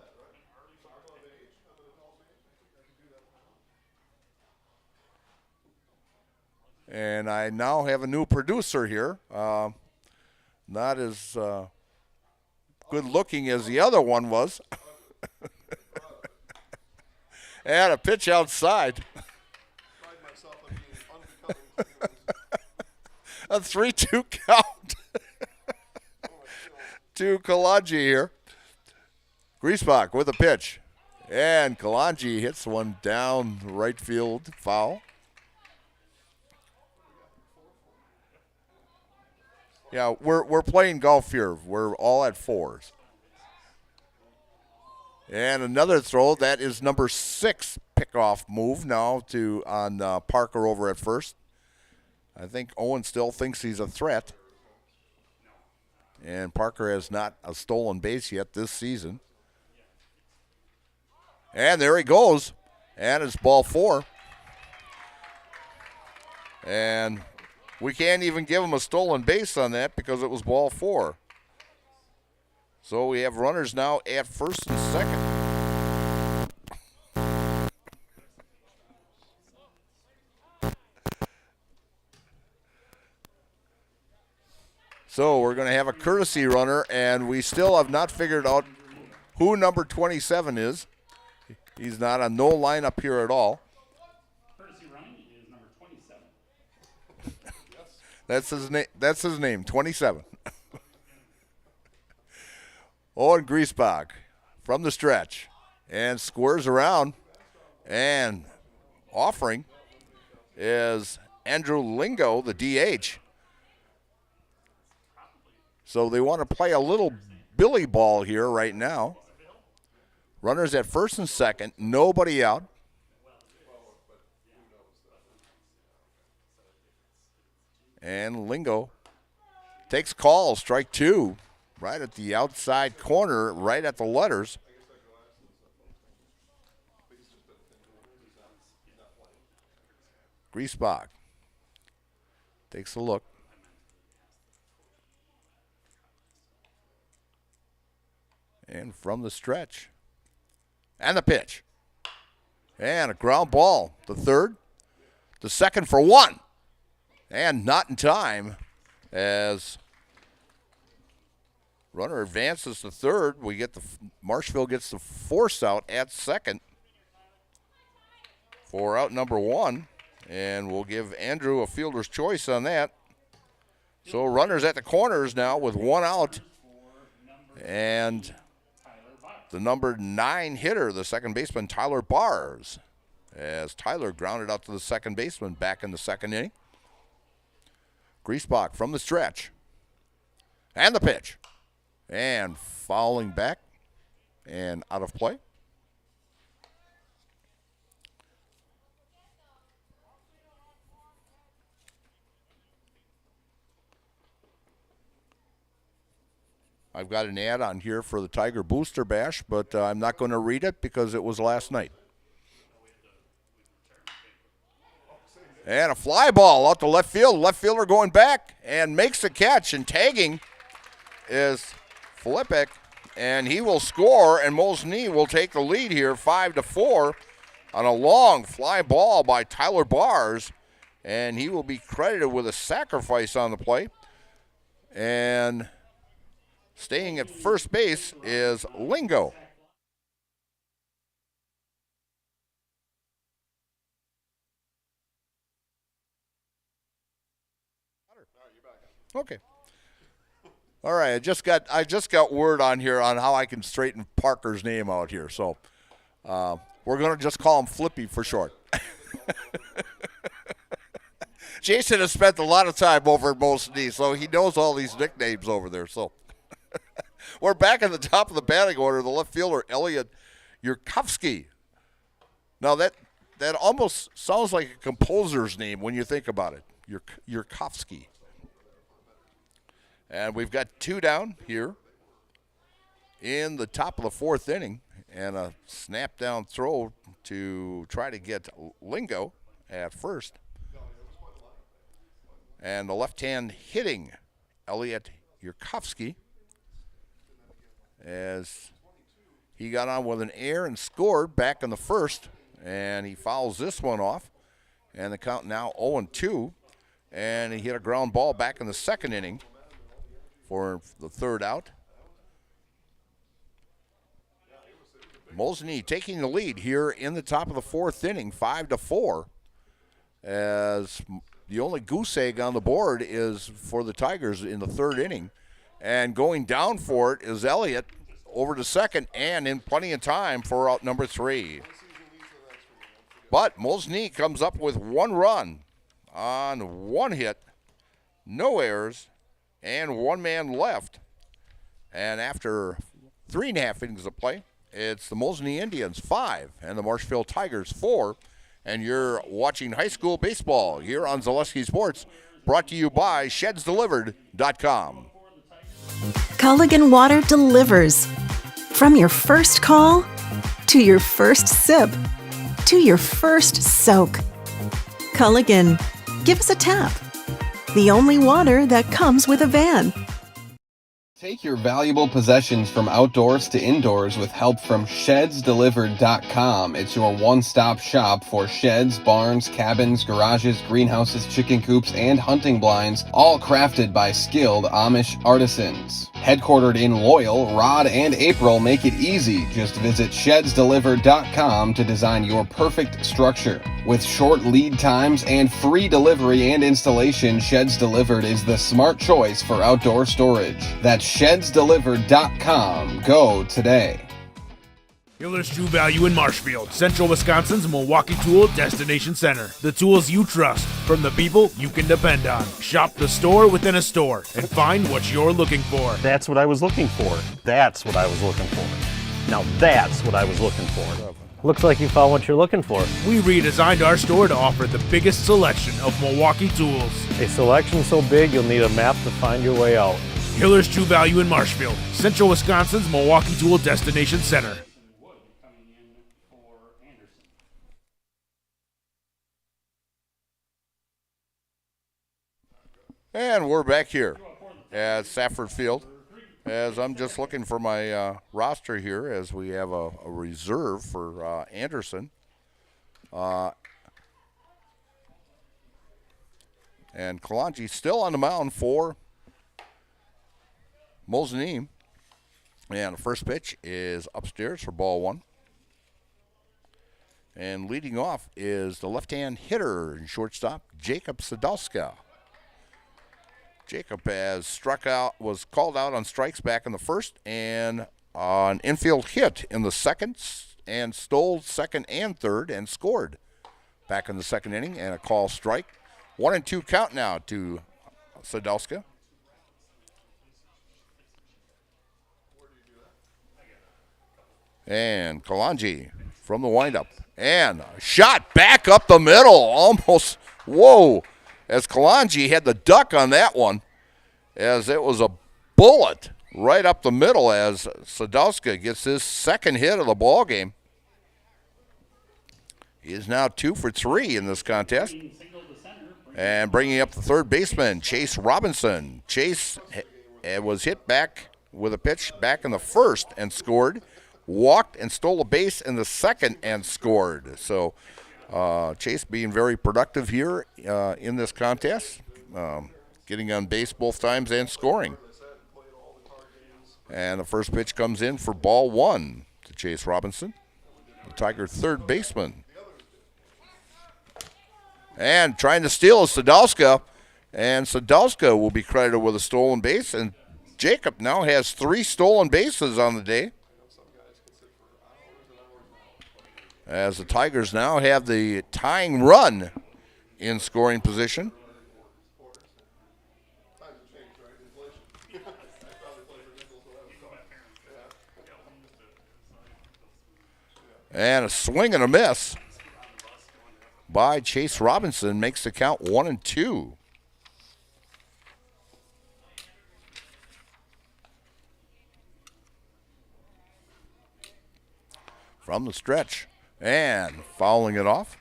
And I now have a new producer here. Not as good looking as the other one was. And a pitch outside. A 3-2 count to Kalanji here. Griesbach with a pitch. And Kalanji hits one down right field, foul. Yeah, we're playing golf here. We're all at 4s. And another throw, that is number 6 pickoff move now on Parker over at first. I think Owen still thinks he's a threat. And Parker has not a stolen base yet this season. And there he goes. And it's ball 4. And we can't even give him a stolen base on that because it was ball 4. So we have runners now at first and second. So we're going to have a courtesy runner, and we still have not figured out who number 27 is. He's not on no lineup here at all. Courtesy running is number 27. That's his name. That's his name, 27. Owen Griesbach from the stretch and squares around, and offering is Andrew Lingo, the DH. So they want to play a little billy ball here right now. Runners at first and second, nobody out. And Lingo takes call, strike 2, right at the outside corner, right at the letters. Griesbach takes a look. And from the stretch. And the pitch. And a ground ball. The third. The second for 1. And not in time as runner advances to third. We get Marshfield gets the force out at second for out number 1. And we'll give Andrew a fielder's choice on that. So runners at the corners now with 1 out. And the number 9 hitter, the second baseman, Tyler Bars, as Tyler grounded out to the second baseman back in the second inning. Griesbach from the stretch. And the pitch. And fouling back and out of play. I've got an ad on here for the Tiger Booster Bash, but I'm not going to read it because it was last night. And a fly ball out to left field. Left fielder going back and makes the catch, and tagging is Filipek, and he will score, and Mosinee will take the lead here 5-4 on a long fly ball by Tyler Bars, and he will be credited with a sacrifice on the play. And staying at first base is Lingo. Okay. All right, I just got word on here on how I can straighten Parker's name out here. So we're going to just call him Flippy for short. Jason has spent a lot of time over at Mosinee, so he knows all these nicknames over there. So we're back at the top of the batting order. The left fielder, Elliot Yurkovsky. Now that almost sounds like a composer's name when you think about it, Yurkovsky. And we've got 2 down here in the top of the 4th inning, and a snap down throw to try to get Lingo at first. And the left-hand hitting Elliot Yurkovsky, as he got on with an error and scored back in the first, and he fouls this one off, and the count now 0-2, and he hit a ground ball back in the second inning for the third out. Mosinee taking the lead here in the top of the fourth inning, 5-4, as the only goose egg on the board is for the Tigers in the third inning. And going down for it is Elliott over to second and in plenty of time for out number 3. But Mosinee comes up with 1 run on 1 hit, no errors, and 1 man left. And after 3.5 innings of play, it's the Mosinee Indians 5 and the Marshfield Tigers 4. And you're watching high school baseball here on Zaleski Sports, brought to you by ShedsDelivered.com. Culligan Water delivers. From your first call, to your first sip, to your first soak. Culligan, give us a tap. The only water that comes with a van. Take your valuable possessions from outdoors to indoors with help from ShedsDelivered.com. It's your one-stop shop for sheds, barns, cabins, garages, greenhouses, chicken coops, and hunting blinds, all crafted by skilled Amish artisans. Headquartered in Loyal, Rod and April make it easy. Just visit ShedsDelivered.com to design your perfect structure. With short lead times and free delivery and installation, Sheds Delivered is the smart choice for outdoor storage. That's ShedsDelivered.com. Go today. Hiller's True Value in Marshfield, Central Wisconsin's Milwaukee Tool Destination Center. The tools you trust from the people you can depend on. Shop the store within a store and find what you're looking for. That's what I was looking for. That's what I was looking for. Now that's what I was looking for. Looks like you found what you're looking for. We redesigned our store to offer the biggest selection of Milwaukee tools. A selection so big you'll need a map to find your way out. Hiller's True Value in Marshfield, Central Wisconsin's Milwaukee Tool Destination Center. And we're back here at Safford Field, as I'm just looking for my roster here, as we have a reserve for Anderson. And Kalanji still on the mound for Mosinee. And the first pitch is upstairs for ball 1. And leading off is the left-hand hitter and shortstop, Jacob Sadowska. Jacob was called out on strikes back in the first and an infield hit in the second and stole second and third and scored back in the second inning, and a call strike. 1-2 count now to Sadowska. And Kalanji from the windup. And a shot back up the middle. Almost, whoa. As Kalanji had the duck on that one, as it was a bullet right up the middle as Sadowska gets his second hit of the ball game. He is now 2 for 3 in this contest. And bringing up the third baseman, Chase Robinson. Chase was hit back with a pitch back in the first and scored. Walked and stole a base in the second and scored. So Chase being very productive here in this contest, getting on base both times and scoring. And the first pitch comes in for ball 1 to Chase Robinson, the Tiger third baseman. And trying to steal is Sadowska, and Sadowska will be credited with a stolen base, and Jacob now has 3 stolen bases on the day. As the Tigers now have the tying run in scoring position. And a swing and a miss by Chase Robinson makes the count 1-2. From the stretch. And fouling it off.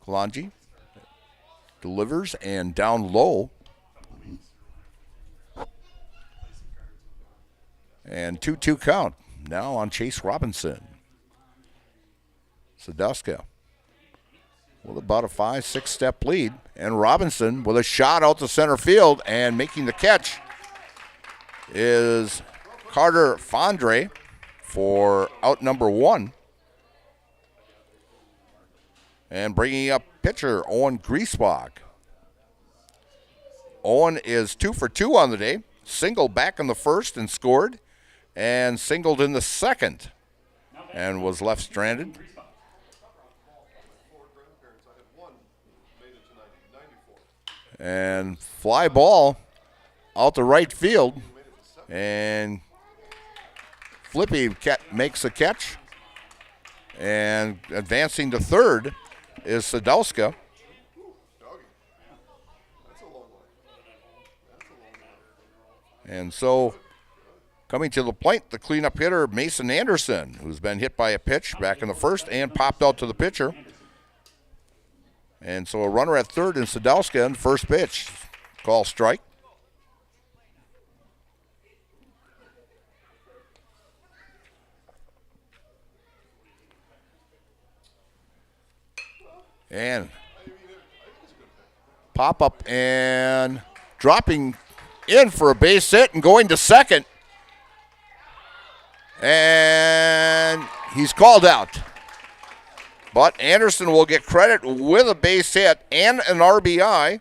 Kalanji delivers and down low. And 2-2 count now on Chase Robinson. Sadowska with about a 5-6 step lead. And Robinson with a shot out to center field, and making the catch is Carter Fondre for out number 1. And bringing up pitcher Owen Griesbach. Owen is 2 for 2 on the day. Singled back in the first and scored, and singled in the second and was left stranded. And fly ball out to right field, and Flippy makes a catch, and advancing to third is Sadowska. And so coming to the plate, the cleanup hitter, Mason Anderson, who's been hit by a pitch back in the first and popped out to the pitcher. And so a runner at third in Sadowska in first pitch. Call strike. And pop up and dropping in for a base hit and going to second. And he's called out. But Anderson will get credit with a base hit and an RBI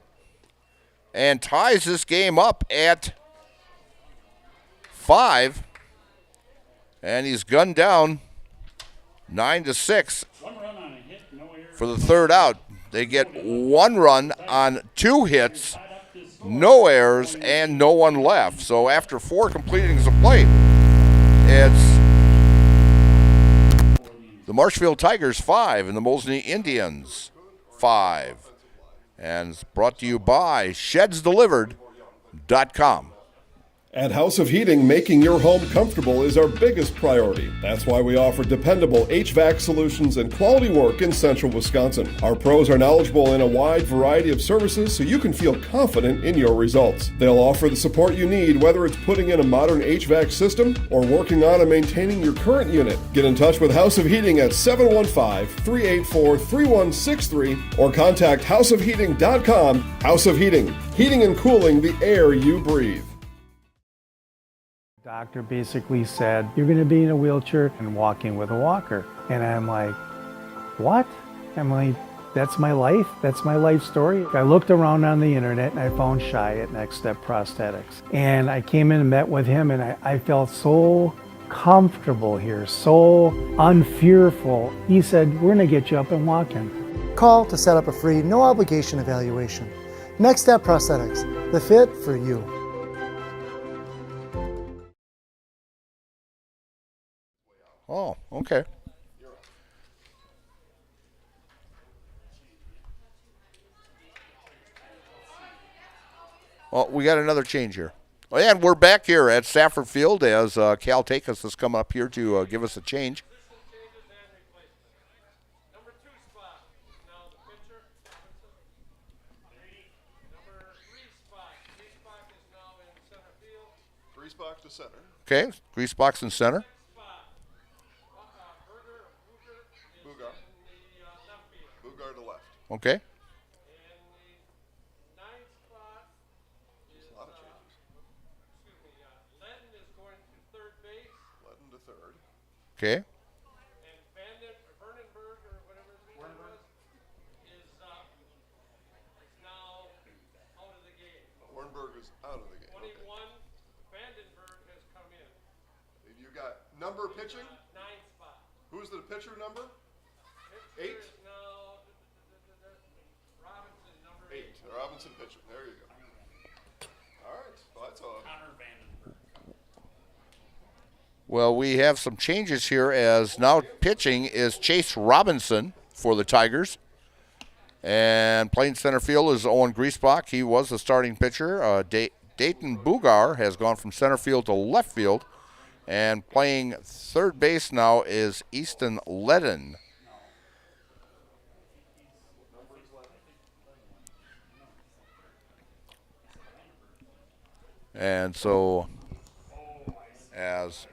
and ties this game up at 5. And he's gunned down 9-6 for the third out. They get 1 run on 2 hits, no errors, and no one left. So after 4 completings of play, it's the Marshfield Tigers 5 and the Mosinee Indians 5. And it's brought to you by ShedsDelivered.com. At House of Heating, making your home comfortable is our biggest priority. That's why we offer dependable HVAC solutions and quality work in central Wisconsin. Our pros are knowledgeable in a wide variety of services so you can feel confident in your results. They'll offer the support you need, whether it's putting in a modern HVAC system or working on and maintaining your current unit. Get in touch with House of Heating at 715-384-3163 or contact houseofheating.com. House of Heating, heating and cooling the air you breathe. Doctor basically said, you're going to be in a wheelchair and walking with a walker. And I'm like, what? I'm like, that's my life? That's my life story? I looked around on the internet and I found Shai at Next Step Prosthetics. And I came in and met with him, and I felt so comfortable here, so unfearful. He said, we're going to get you up and walking. Call to set up a free, no obligation evaluation. Next Step Prosthetics, the fit for you. Oh, okay. Well, we got another change here. Oh, and we're back here at Safford Field as Cal Takis has come up here to give us a change. Griesbach to center. Okay, Griesbach's in center. Boogar to left. Okay. Ledden to third. Okay. Warrenberg is out of the game. 21, Vandenberg has come in. You got number pitching? 9 spot. Who's the pitcher number? 8? No, Robinson, number 8. Robinson pitcher. There you go. All right. Well, that's all. Well, we have some changes here as now pitching is Chase Robinson for the Tigers. And playing center field is Owen Griesbach. He was the starting pitcher. Dayton Boogar has gone from center field to left field. And playing third base now is Easton Ledden. And so as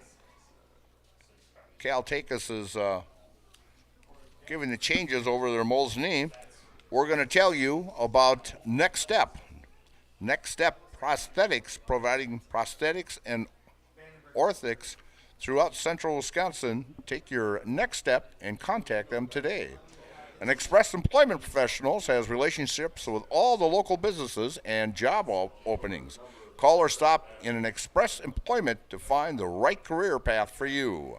Cal Takis is giving the changes over there, Mosinee, we're going to tell you about Next Step. Next Step Prosthetics, providing prosthetics and orthotics throughout central Wisconsin. Take your next step and contact them today. And Express Employment Professionals has relationships with all the local businesses and job openings. Call or stop in an Express Employment to find the right career path for you.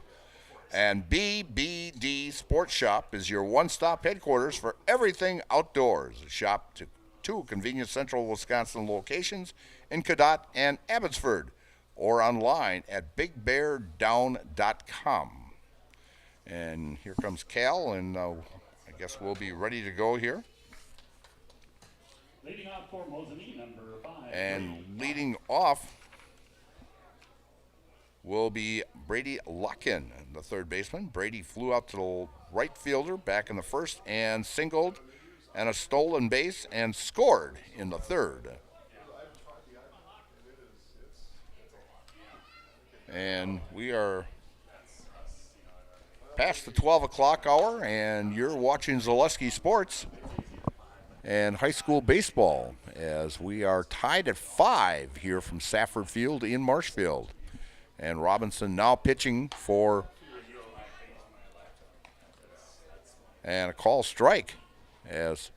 And BBD Sports Shop is your one-stop headquarters for everything outdoors. Shop to 2 convenient central Wisconsin locations in Cadott and Abbotsford, or online at bigbeardown.com. And here comes Cal, and I guess we'll be ready to go here. Leading off for Mosinee, number 5. And leading off will be Brady Luckin, the third baseman. Brady flew out to the right fielder back in the first and singled and a stolen base and scored in the third. And we are past the 12 o'clock hour, and you're watching Zaleski Sports and high school baseball as we are tied at 5 here from Safford Field in Marshfield. And Robinson now pitching for and a call strike as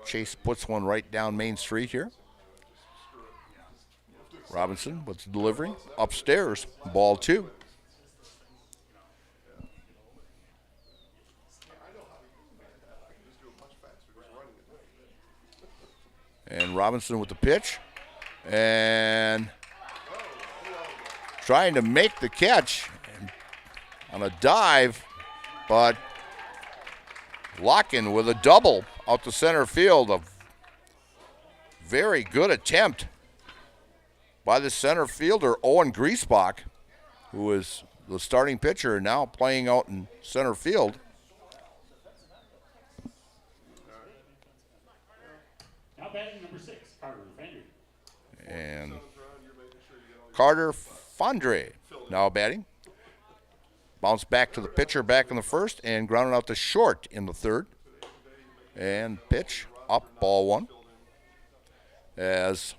Chase puts one right down Main Street here. Robinson with the delivery upstairs, ball 2. And Robinson with the pitch and trying to make the catch on a dive, but Locken with a double out to center field. A very good attempt by the center fielder, Owen Griesbach, who is the starting pitcher and now playing out in center field. Now batting number 6, Carter Fender. And Carter Fondre now batting. Bounce back to the pitcher back in the first and grounded out to short in the third. And pitch up, ball 1. As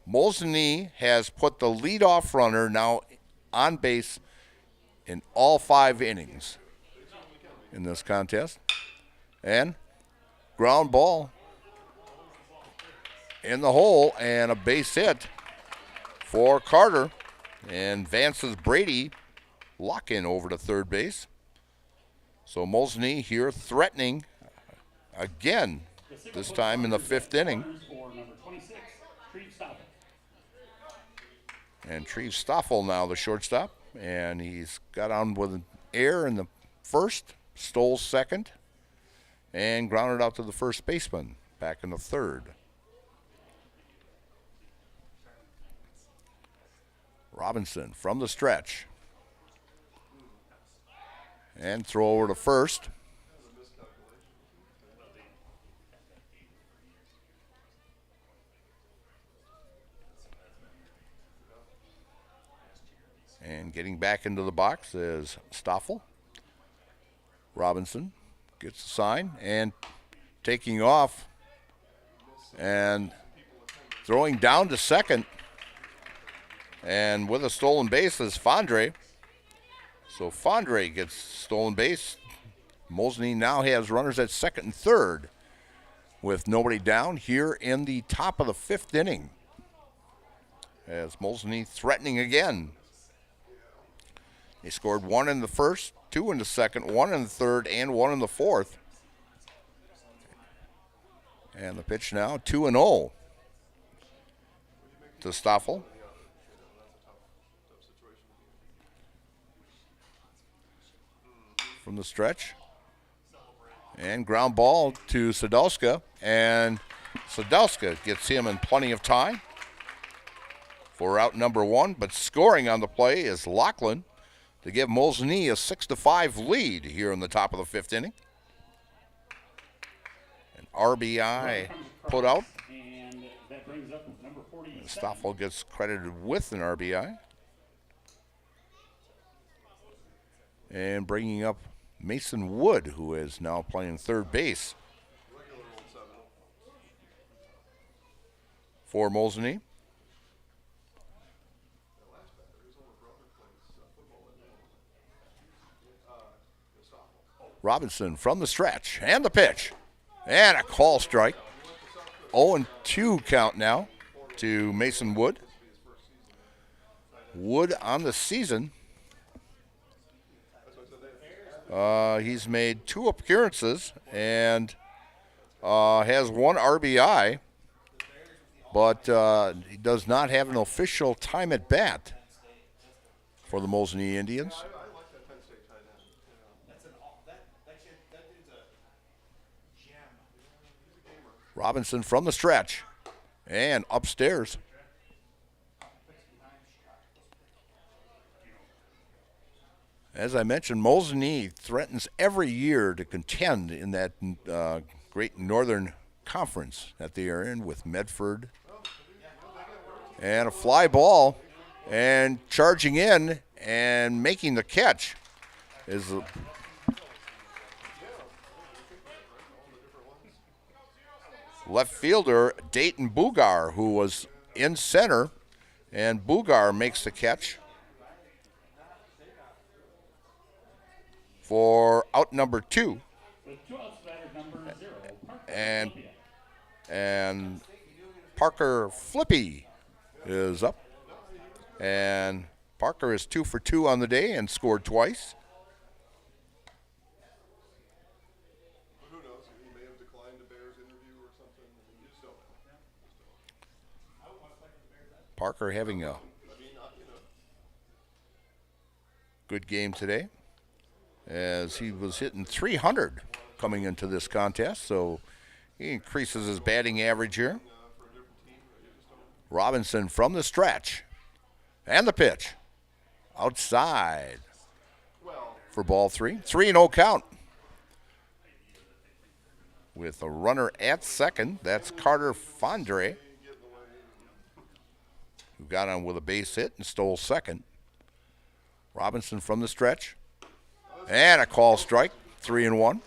Mosinee has put the leadoff runner now on base in all 5 innings in this contest. And ground ball in the hole and a base hit for Carter, and advances Brady Lock-in over to third base. So Mosinee here threatening again, this time in the 5th inning. And Treve Stoffel now the shortstop, and he's got on with an error in the first, stole second, and grounded out to the first baseman back in the third. Robinson from the stretch. And throw over to first. And getting back into the box is Stoffel. Robinson gets the sign and taking off and throwing down to second. And with a stolen base is Fondre. So Fondre gets stolen base. Mosinee now has runners at second and third with nobody down here in the top of the 5th inning. As Mosinee threatening again. They scored 1 in the first, 2 in the second, 1 in the third, and 1 in the fourth. And the pitch now, 2-0 to Stoffel. From the stretch. And ground ball to Sadowska. And Sadowska gets him in plenty of time for out number 1. But scoring on the play is Lachlan to give Mosinee a 6-5 lead here in the top of the 5th inning. An RBI put out. And that brings up number 47. Stoffel gets credited with an RBI. And bringing up Mason Wood, who is now playing third base for Mosinee. Robinson from the stretch, and the pitch, and a call strike. 0-2 count now to Mason Wood. Wood on the season. He's made 2 appearances and has 1 RBI, but he does not have an official time at bat for the Mosinee Indians. Robinson from the stretch and upstairs. As I mentioned, Mosinee threatens every year to contend in that great Northern Conference that they are in with Medford. And a fly ball, and charging in and making the catch is left fielder Dayton Bugar, who was in center, and Bugar makes the catch for out number 2. And Parker Flippy is up, and Parker is 2 for 2 on the day and scored twice. Parker having a good game today, as he was hitting 300 coming into this contest, so he increases his batting average here. Robinson from the stretch, and the pitch outside for ball 3. 3-0 count with a runner at second. That's Carter Fondre, who got on with a base hit and stole second. Robinson from the stretch, and a call strike. 3-1.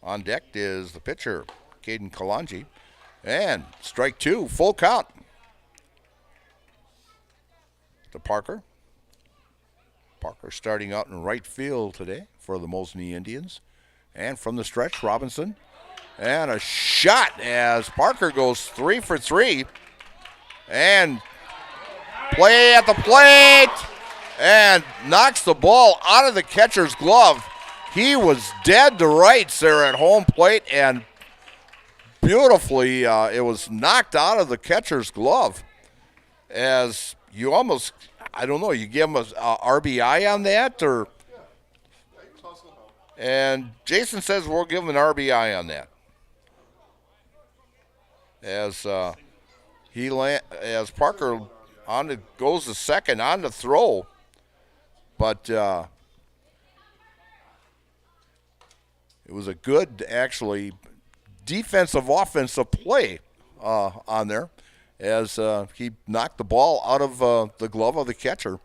On deck is the pitcher, Caden Kalanji, and strike 2, full count to Parker. Parker starting out in right field today for the Mosinee Indians. And from the stretch, Robinson, and a shot as Parker goes 3 for 3, and play at the plate, and knocks the ball out of the catcher's glove. He was dead to rights there at home plate, and beautifully it was knocked out of the catcher's glove. As you almost, I don't know, you give him a RBI on that, or? And Jason says we'll give him an RBI on that. As as Parker goes to second on the throw, but it was a good, actually, defensive, offensive play on there, as he knocked the ball out of the glove of the catcher.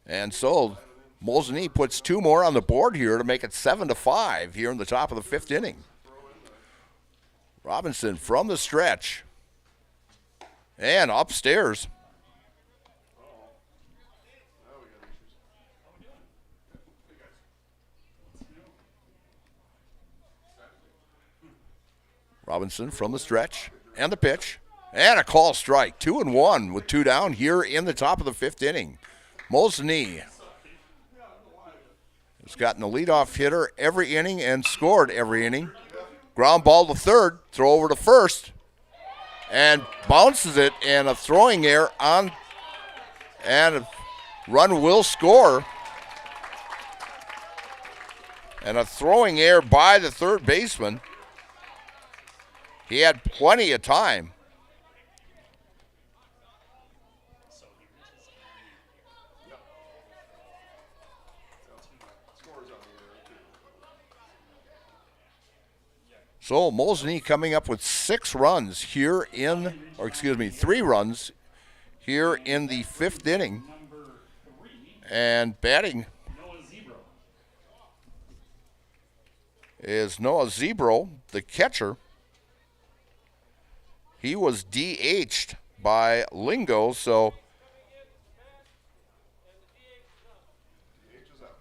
And so Mosinee puts 2 more on the board here to make it 7-5 here in the top of the 5th inning. Robinson from the stretch and upstairs. Robinson from the stretch and the pitch and a call strike. 2-1 with 2 down here in the top of the 5th inning. Mosinee has gotten the leadoff hitter every inning and scored every inning. Ground ball to third, throw over to first, and bounces it, and a throwing error on, and a run will score. And a throwing error by the third baseman. He had plenty of time. So Mosinee coming up with 3 runs here in the 5th inning. And batting is Noah Zebro, the catcher. He was DH'd by Lingo, so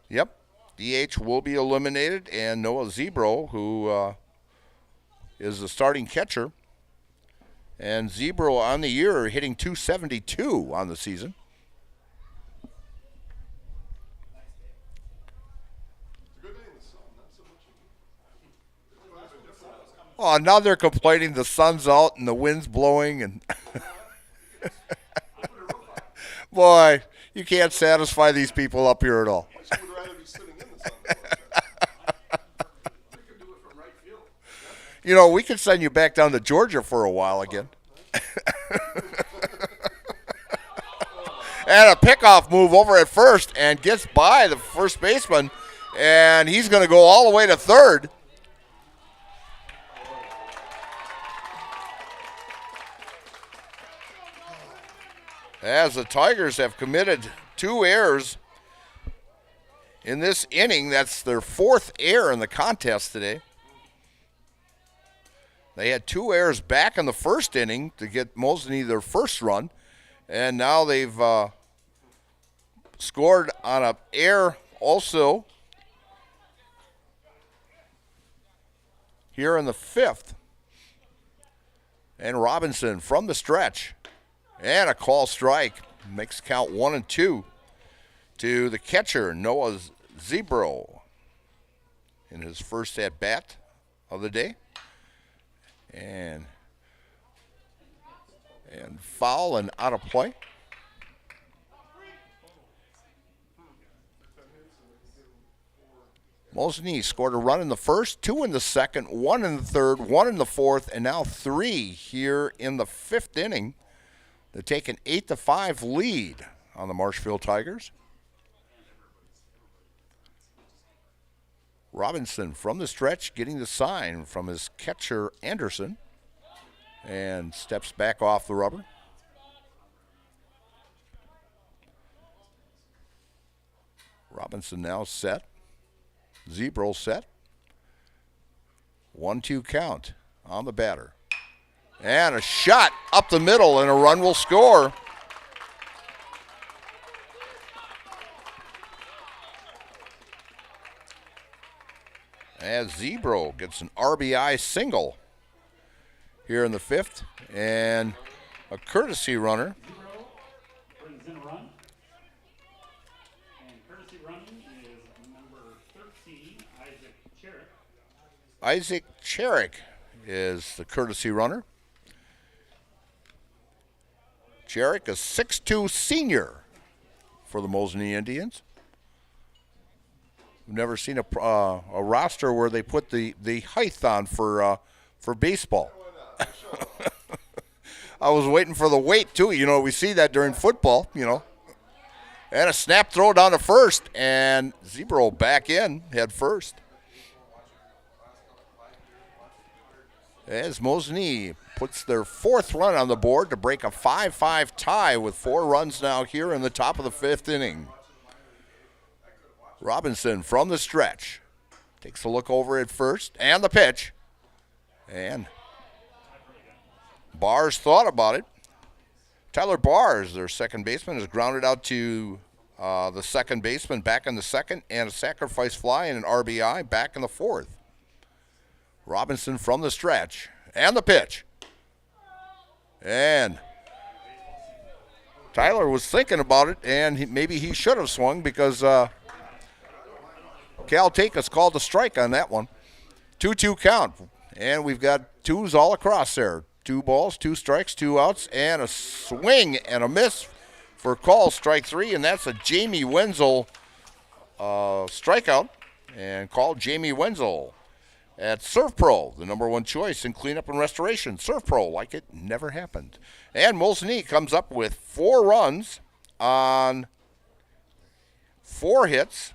yep, DH will be eliminated, and Noah Zebro, who is the starting catcher, and Zebro on the year hitting .272 on the season. Oh, now they're complaining the sun's out and the wind's blowing, and boy, you can't satisfy these people up here at all. You know, we could send you back down to Georgia for a while again. And a pickoff move over at first and gets by the first baseman, and he's going to go all the way to third. As the Tigers have committed 2 errors in this inning. That's their 4th error in the contest today. They had 2 errors back in the first inning to get Mosinee their first run, and now they've scored on an error also here in the 5th. And Robinson from the stretch, and a call strike makes count 1-2 to the catcher, Noah Zebro, in his first at bat of the day. And foul and out of play. Mosinee scored a run in the first, 2 in the second, 1 in the third, 1 in the fourth, and now 3 here in the 5th inning. They take an 8-5 lead on the Marshfield Tigers. Robinson from the stretch getting the sign from his catcher Anderson and steps back off the rubber. Robinson now set. Zebro set. 1-2 count on the batter. And a shot up the middle, and a run will score. As Zebro gets an RBI single here in the 5th, and a courtesy runner. Zebro brings in a run. And courtesy run is number 13, Isaac Cherrick. Isaac Cherrick is the courtesy runner. Cherrick, a 6'2" senior for the Mosinee Indians. We've never seen a roster where they put the height on for baseball. I was waiting for the weight, too. You know, we see that during football, you know. And a snap throw down to first, and Zebro back in, head first. As Mosinee puts their 4th run on the board to break a 5-5 tie with 4 runs now here in the top of the 5th inning. Robinson from the stretch takes a look over at first, and the pitch. And Bars thought about it. Tyler Bars, their second baseman, is grounded out to the second baseman back in the 2nd, and a sacrifice fly and an RBI back in the 4th. Robinson from the stretch, and the pitch. And Tyler was thinking about it, and maybe he should have swung because Cal Takus called a strike on that one. 2-2 count, and we've got 2s all across there. 2 balls, 2 strikes, 2 outs, and a swing and a miss for call strike 3, and that's a Jamie Wenzel strikeout, and called Jamie Wenzel at Surf Pro, the #1 choice in cleanup and restoration. Surf Pro, like it never happened. And Mosinee comes up with 4 runs on 4 hits,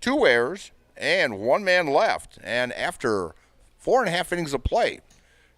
2 errors, and 1 man left. And after 4.5 innings of play.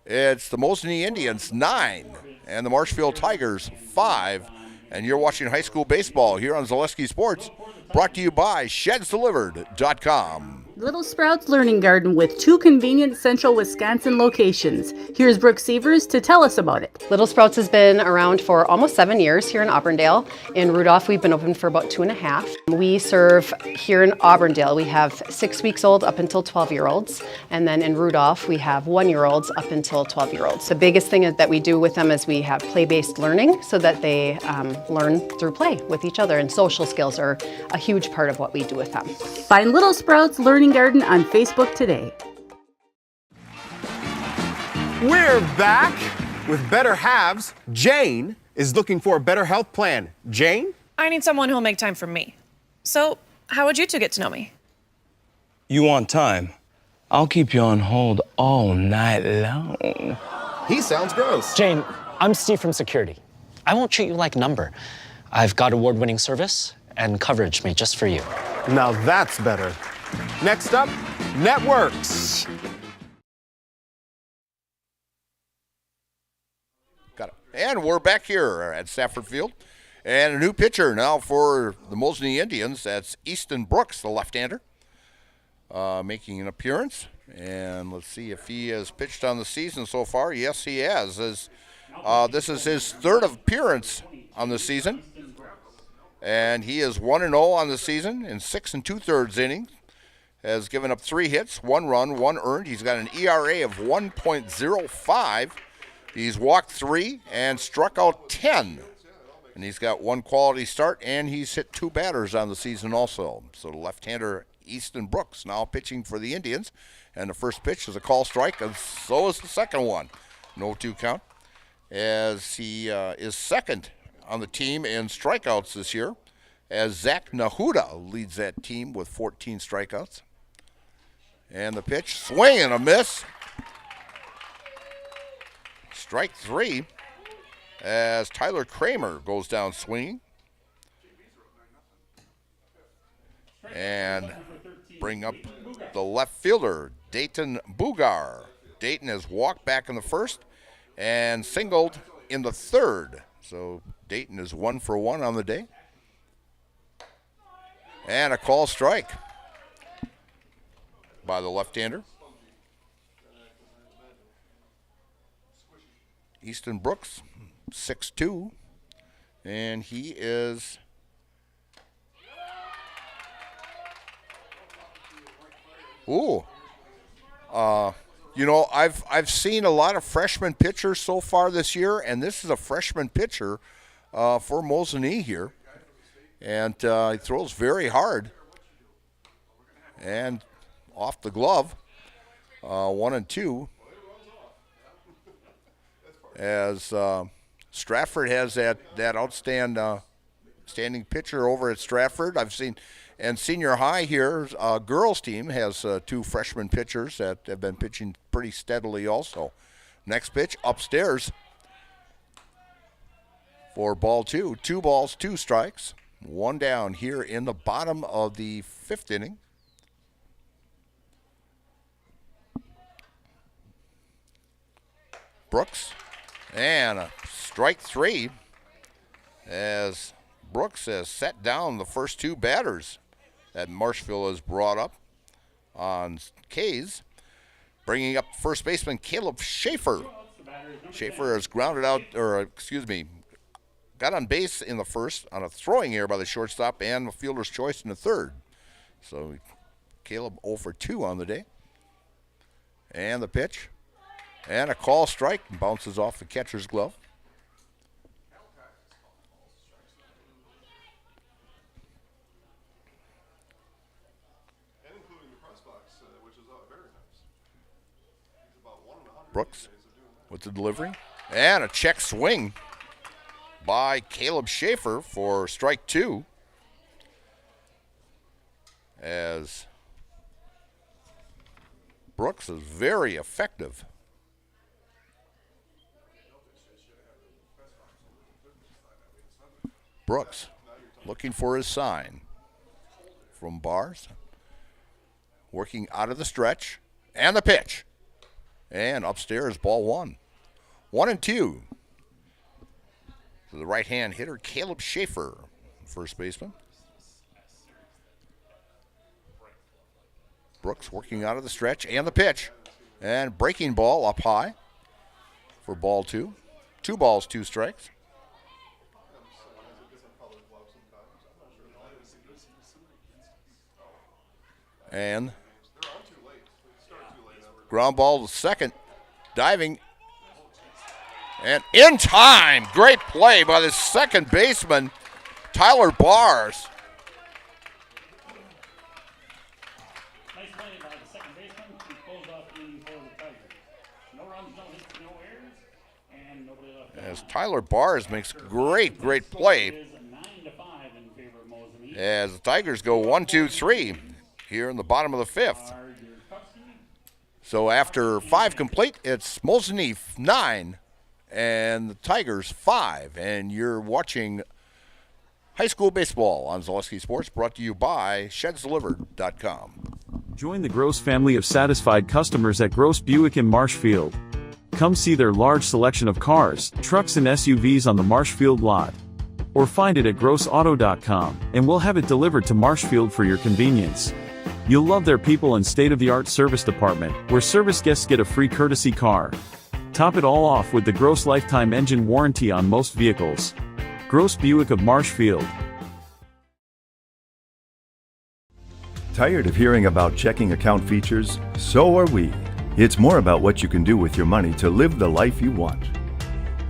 It's the Mosinee Indians 9 and the Marshfield Tigers 5. And you're watching high school baseball here on Zaleski Sports, brought to you by ShedsDelivered.com. Little Sprouts Learning Garden with 2 convenient central Wisconsin locations. Here's Brooke Sievers to tell us about it. Little Sprouts has been around for almost 7 years here in Auburndale. In Rudolph, we've been open for about 2.5. We serve here in Auburndale. We have 6 weeks old up until 12-year-olds. And then in Rudolph, we have 1-year-olds up until 12-year-olds. The biggest thing that we do with them is we have play-based learning so that they learn through play with each other. And social skills are a huge part of what we do with them. Find Little Sprouts Learning Garden on Facebook today. We're back with Better Halves. Jane is looking for a better health plan. Jane? I need someone who'll make time for me. So, how would you two get to know me? You want time? I'll keep you on hold all night long. He sounds gross. Jane, I'm Steve from security. I won't treat you like a number. I've got award-winning service and coverage made just for you. Now that's better. Next up, networks. Got it. And we're back here at Stafford Field. And a new pitcher now for the Mosinee Indians. That's Easton Brooks, the left-hander, making an appearance. And let's see if he has pitched on the season so far. Yes, he has. This is his 3rd appearance on the season. And he is 1-0 on the season in 6 2/3 innings. Has given up 3 hits, 1 run, 1 earned. He's got an ERA of 1.05. He's walked 3 and struck out 10. And he's got 1 quality start, and he's hit 2 batters on the season also. So the left-hander Easton Brooks now pitching for the Indians. And the first pitch is a call strike, and so is the second one. No 2 count. As he is second on the team in strikeouts this year, as Zach Nahuda leads that team with 14 strikeouts. And the pitch, swing and a miss. Strike 3 as Tyler Kramer goes down swinging. And bring up the left fielder, Dayton Bugar. Dayton has walked back in the first and singled in the 3rd. So Dayton is 1 for 1 on the day. And a call strike by the left-hander. Easton Brooks, 6'2", and he is I've seen a lot of freshman pitchers so far this year, and this is a freshman pitcher for Mosinee here. And he throws very hard and off the glove, 1 and 2. As Stratford has that outstanding pitcher over at Stratford. I've seen, and senior high here, girls team has 2 freshman pitchers that have been pitching pretty steadily also. Next pitch upstairs for ball 2. 2 balls, 2 strikes. 1 down here in the bottom of the 5th inning. Brooks, and a strike 3 as Brooks has set down the first 2 batters that Marshfield has brought up on K's. Bringing up first baseman Caleb Schaefer. Schaefer has got on base in the first on a throwing error by the shortstop and the fielder's choice in the 3rd. So Caleb 0 for 2 on the day. And the pitch. And a call strike, bounces off the catcher's glove. Brooks with the delivery. And a check swing by Caleb Schaefer for strike 2. As Brooks is very effective. Brooks looking for his sign from Bars. Working out of the stretch. And the pitch. And upstairs, ball 1. 1-2. To the right-hand hitter, Caleb Schaefer, first baseman. Brooks working out of the stretch and the pitch. And breaking ball up high for ball 2. 2 balls, 2 strikes. And ground ball to second. Diving. And in time. Great play by the second baseman, Tyler Bars. Nice play by the second baseman to close off the inning for the Tigers. No runs, no hits, no errors, and nobody left. As Tyler Bars makes great play. It is 9-5 in favor of Mosinee. As the Tigers go 1-2-3 here in the bottom of the 5th. So after 5 complete, it's Mosinee 9 and the Tigers 5. And you're watching high school baseball on Zaleski Sports, brought to you by ShedsDelivered.com. Join the Gross family of satisfied customers at Gross Buick in Marshfield. Come see their large selection of cars, trucks and SUVs on the Marshfield lot. Or find it at grossauto.com, and we'll have it delivered to Marshfield for your convenience. You'll love their people and state-of-the-art service department, where service guests get a free courtesy car. Top it all off with the Gross lifetime engine warranty on most vehicles. Gross Buick of Marshfield. Tired of hearing about checking account features? So are we. It's more about what you can do with your money to live the life you want.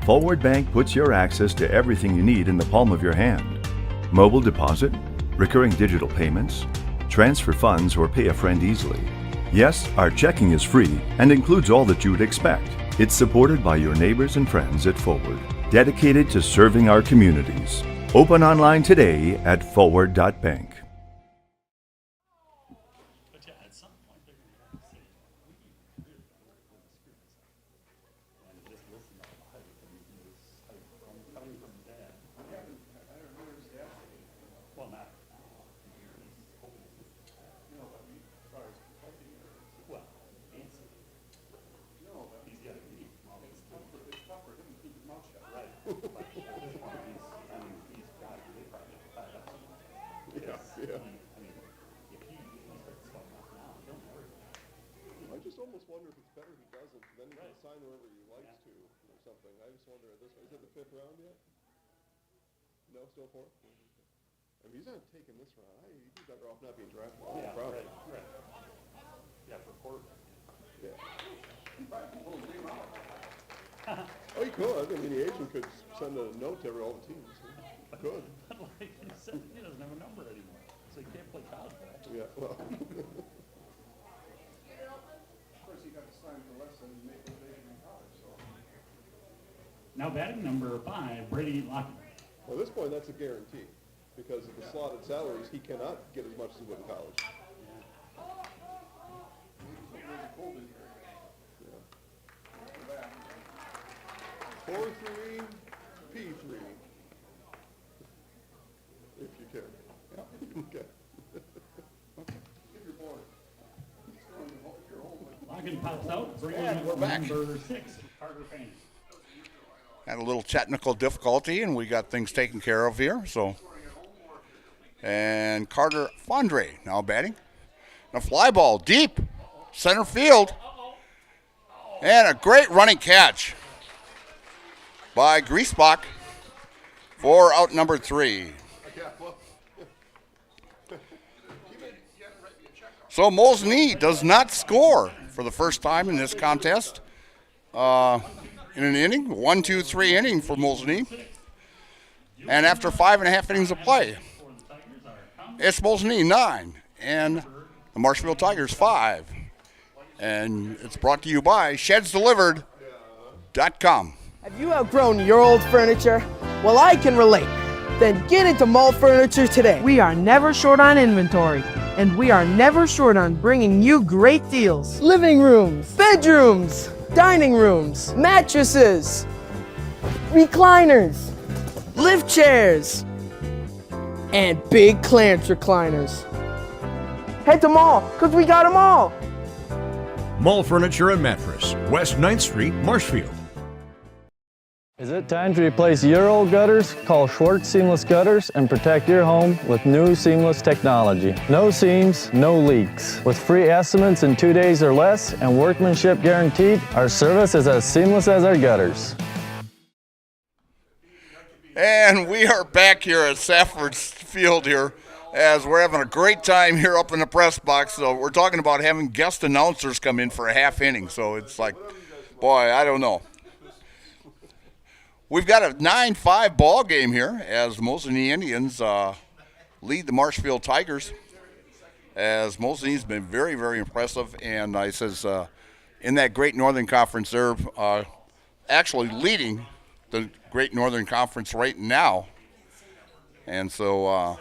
Forward Bank puts your access to everything you need in the palm of your hand. Mobile deposit, recurring digital payments, transfer funds, or pay a friend easily. Yes, our checking is free and includes all that you would expect. It's supported by your neighbors and friends at Forward, dedicated to serving our communities. Open online today at forward.bank. I just almost wonder if it's better he doesn't, then he can sign wherever he likes to or something. I just wonder at this point, is it the 5th round yet? No, still 4th? I mean, he's not taking this round. He'd be better off not being drafted. Yeah, right. Yeah, for quarterback. Yeah. Oh, he could. I mean, the agent could send a note to all the teams. He could. Like he said, he doesn't have a number anymore, so he can't play college ball. Yeah, well. Of course, he got to sign for less than he made the division in college, so. Now batting number 5, Brady Lockett. Well, at this point, that's a guarantee, because of the slotted salaries, he cannot get as much as he would in college. Yeah. 4-3, P3. If you care. Yeah. Okay. Lockett pops out, bringing And we're back. number 6, Carter Payne. Had a little technical difficulty, and we got things taken care of here. So, and Carter Fondre now batting. A fly ball deep, center field, and a great running catch by Griesbach for out number 3. So Mosinee does not score for the first time in this contest. In an inning, 1-2-3 inning for Mosinee. And after 5.5 innings of play, it's Mosinee 9 and the Marshfield Tigers 5. And it's brought to you by ShedsDelivered.com. Have you outgrown your old furniture? Well, I can relate. Then get into Mall Furniture today. We are never short on inventory, and we are never short on bringing you great deals. Living rooms, bedrooms, dining rooms, mattresses, recliners, lift chairs, and big clearance recliners. Head to Mall, because we got them all. Mall Furniture and Mattress, West 9th Street, Marshfield. Is it time to replace your old gutters? Call Schwartz Seamless Gutters and protect your home with new seamless technology. No seams, no leaks. With free estimates in 2 days or less and workmanship guaranteed, our service is as seamless as our gutters. And we are back here at Safford's Field here as we're having a great time here up in the press box. So we're talking about having guest announcers come in for a half inning. So it's like, boy, I don't know. We've got a 9-5 ball game here as Mosinee Indians lead the Marshfield Tigers. As Mosinee's been very, very impressive, and I says in that Great Northern Conference, they're actually leading the Great Northern Conference right now, and so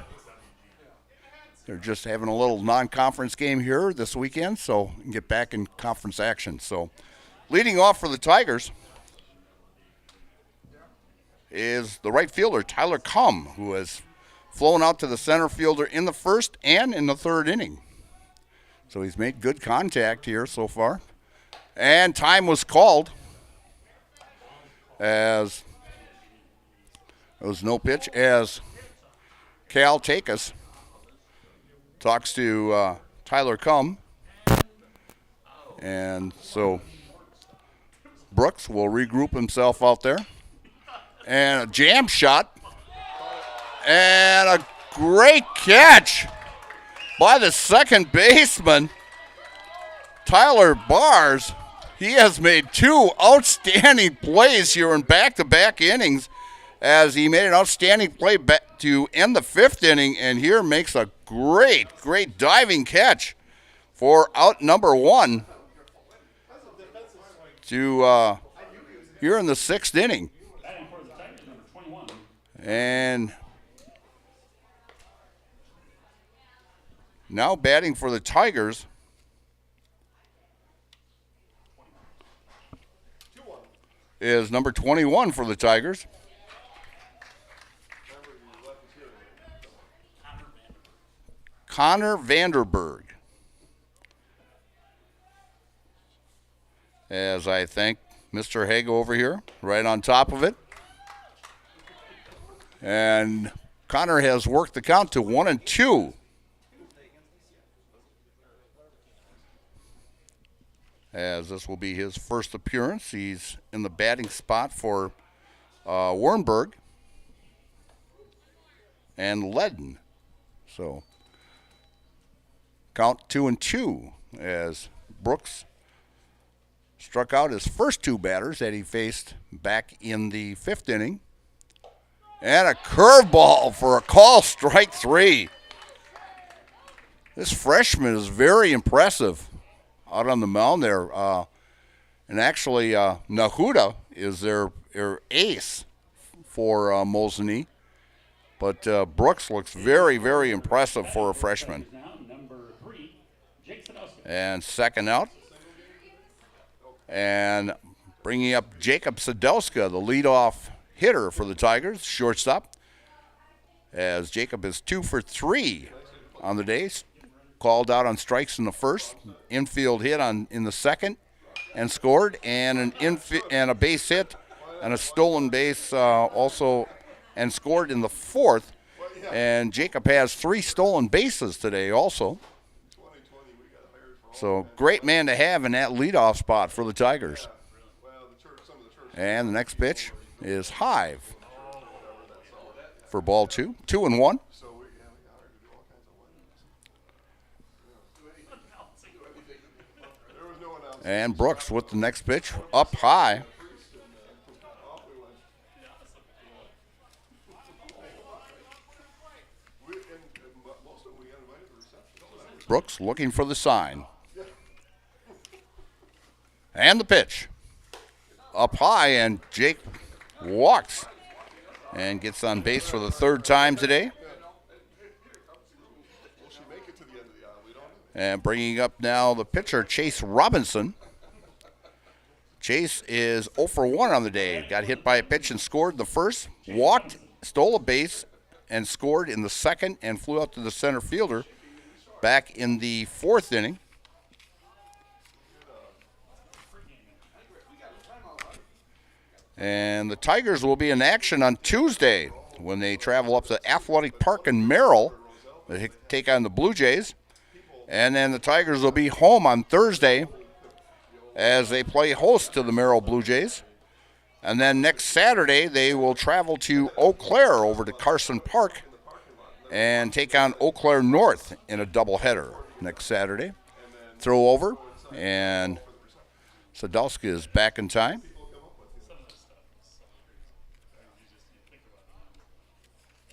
they're just having a little non-conference game here this weekend, so we can get back in conference action. So, leading off for the Tigers is the right fielder, Tyler Cum, who has flown out to the center fielder in the first and in the third inning. So he's made good contact here so far. And time was called as there was no pitch as Cal Takus talks to Tyler Cum. And so Brooks will regroup himself out there. And a jam shot. And a great catch by the second baseman, Tyler Bars. He has made two outstanding plays here in back-to-back innings as he made an outstanding play to end the fifth inning, and here makes a great, great diving catch for out number one to here in the sixth inning. And now batting for the Tigers is number 21 for the Tigers. Connor Vanderberg. As I thank Mr. Hague over here, right on top of it. And Connor has worked the count to 1-2. As this will be his first appearance. He's in the batting spot for Wernberg and Ledden. So count 2-2 as Brooks struck out his first two batters that he faced back in the fifth inning. And a curveball for a call, strike three. This freshman is very impressive out on the mound there. And actually, Nahuda is their ace for Mosinee. But Brooks looks very, very impressive for a freshman. And second out. And bringing up Jacob Sadowska, the leadoff hitter for the Tigers, shortstop, as Jacob is 2 for 3 on the day. Called out on strikes in the first, infield hit in the second, and scored, and and a base hit and a stolen base also, and scored in the fourth. And Jacob has 3 stolen bases today also. So great man to have in that leadoff spot for the Tigers. And the next pitch is high for ball 2, 2-1. And Brooks with the next pitch up high. Brooks looking for the sign. And the pitch up high, and Jake walks and gets on base for the third time today. And bringing up now the pitcher, Chase Robinson. Chase is 0 for 1 on the day. Got hit by a pitch and scored in the first, walked, stole a base, and scored in the second, and flew out to the center fielder back in the fourth inning. And the Tigers will be in action on Tuesday when they travel up to Athletic Park in Merrill. They take on the Blue Jays. And then the Tigers will be home on Thursday as they play host to the Merrill Blue Jays. And then next Saturday, they will travel to Eau Claire over to Carson Park and take on Eau Claire North in a doubleheader next Saturday. Throw over, and Sadowski is back in time.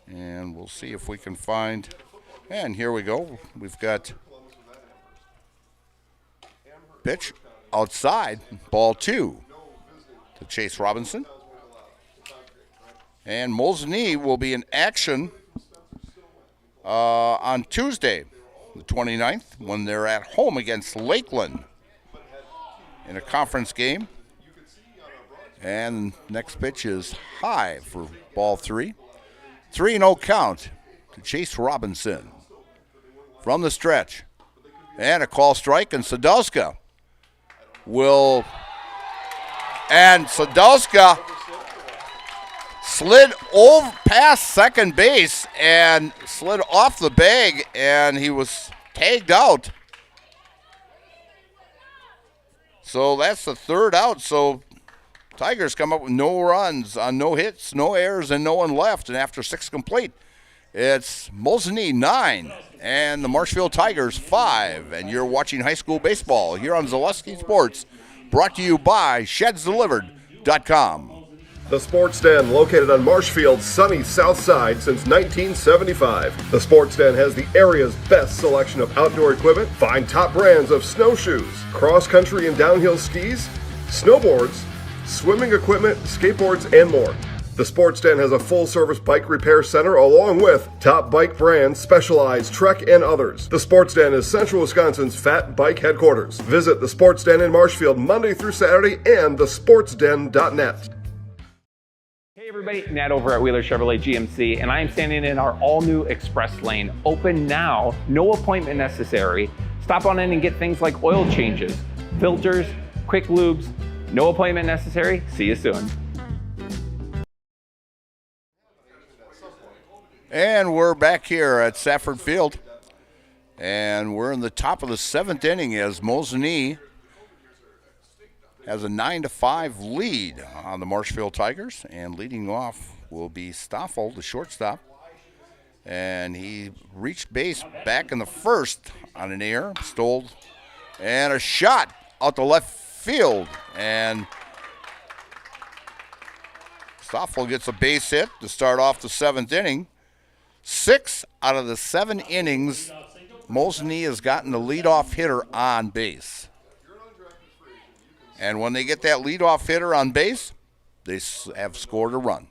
And we'll see if we can find, and here we go. We've got pitch outside, ball 2 to Chase Robinson. And Mosinee will be in action on Tuesday, the 29th, when they're at home against Lakeland in a conference game. And next pitch is high for ball 3. 3-0 count to Chase Robinson from the stretch. And a call strike, and Sadowska will, and Sadowska slid over past second base and slid off the bag, and he was tagged out. So that's the third out. So Tigers come up with no runs on no hits, no errors, and no one left. And after 6 complete, it's Mosinee 9 and the Marshfield Tigers 5. And you're watching high school baseball here on Zaleski Sports, brought to you by ShedsDelivered.com. The Sports Den, located on Marshfield's sunny south side since 1975. The Sports Den has the area's best selection of outdoor equipment. Find top brands of snowshoes, cross-country and downhill skis, snowboards, swimming equipment, skateboards, and more. The Sports Den has a full-service bike repair center along with top bike brands, Specialized, Trek, and others. The Sports Den is Central Wisconsin's fat bike headquarters. Visit the Sports Den in Marshfield Monday through Saturday and thesportsden.net. Hey everybody, Nat over at Wheeler Chevrolet GMC, and I am standing in our all-new Express Lane. Open now, no appointment necessary. Stop on in and get things like oil changes, filters, quick lubes. No appointment necessary. See you soon. And we're back here at Safford Field. And we're in the top of the 7th inning as Mosinee has a 9-5 lead on the Marshfield Tigers. And leading off will be Stoffel, the shortstop. And he reached base back in the first on an error, stole, and a shot out the left field. And Stoffel gets a base hit to start off the 7th inning. 6 out of the 7 innings, Mosinee has gotten the leadoff hitter on base. And when they get that leadoff hitter on base, they have scored a run.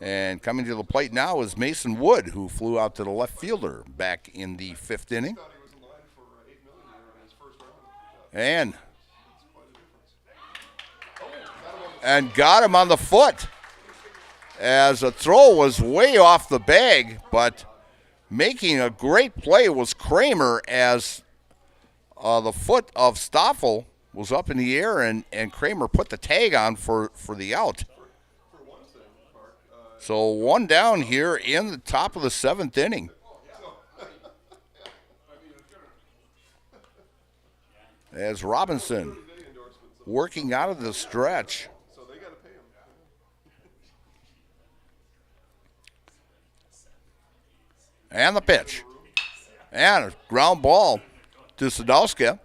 And coming to the plate now is Mason Wood, who flew out to the left fielder back in the 5th inning. And got him on the foot, as a throw was way off the bag, but making a great play was Kramer, as the foot of Stoffel was up in the air, and Kramer put the tag on for the out. So 1 down here in the top of the 7th inning. As Robinson working out of the stretch. And the pitch. And a ground ball to Sadowska.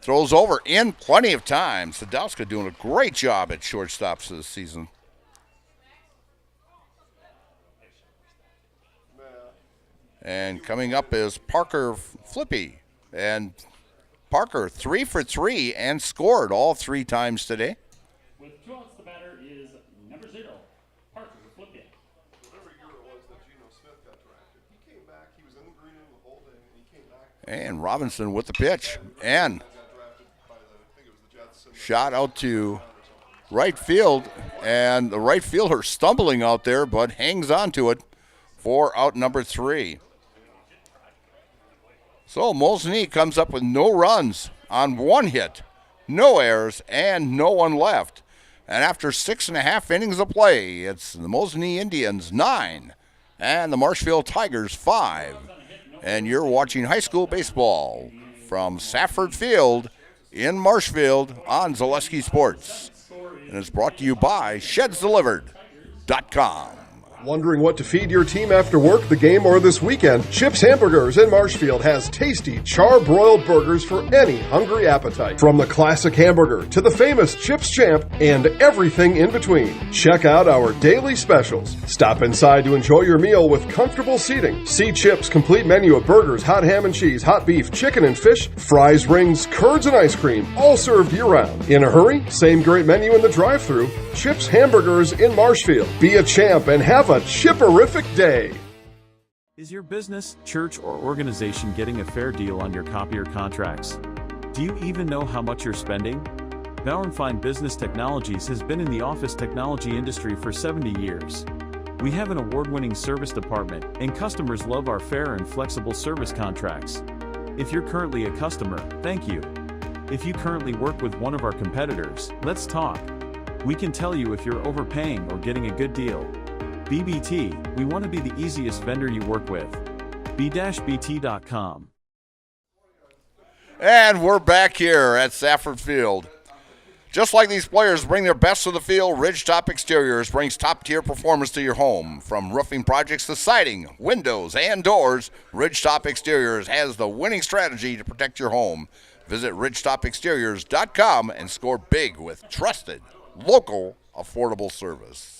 Throws over in plenty of time. Sadowska doing a great job at shortstops this season. And coming up is Parker Flippy. And Parker 3 for 3 and scored all 3 times today. With 2 outs, the batter is number 0, Parker Flippy. And Robinson with the pitch. And shot out to right field. And the right fielder stumbling out there, but hangs on to it for out number 3. So Mosinee comes up with no runs on 1 hit, no errors, and no one left. And after 6.5 innings of play, it's the Mosinee Indians 9 and the Marshfield Tigers 5. And you're watching high school baseball from Safford Field in Marshfield on Zaleski Sports. And it's brought to you by ShedsDelivered.com. Wondering what to feed your team after work, the game, or this weekend? Chips Hamburgers in Marshfield has tasty char-broiled burgers for any hungry appetite. From the classic hamburger to the famous Chips Champ and everything in between. Check out our daily specials. Stop inside to enjoy your meal with comfortable seating. See Chips' complete menu of burgers, hot ham and cheese, hot beef, chicken and fish, fries, rings, curds, and ice cream, all served year-round. In a hurry? Same great menu in the drive-thru. Chips Hamburgers in Marshfield. Be a champ and have a chipperific day. Is your business, church, or organization getting a fair deal on your copier contracts? Do you even know how much you're spending? Bauer & Fine Business Technologies has been in the office technology industry for 70 years. We have an award-winning service department, and customers love our fair and flexible service contracts. If you're currently a customer, thank you. If you currently work with one of our competitors, let's talk. We can tell you if you're overpaying or getting a good deal. BBT, we want to be the easiest vendor you work with. b-bt.com. And we're back here at Safford Field. Just like these players bring their best to the field, Ridgetop Exteriors brings top-tier performance to your home. From roofing projects to siding, windows, and doors, Ridgetop Exteriors has the winning strategy to protect your home. Visit ridgetopexteriors.com and score big with trusted, local, affordable service.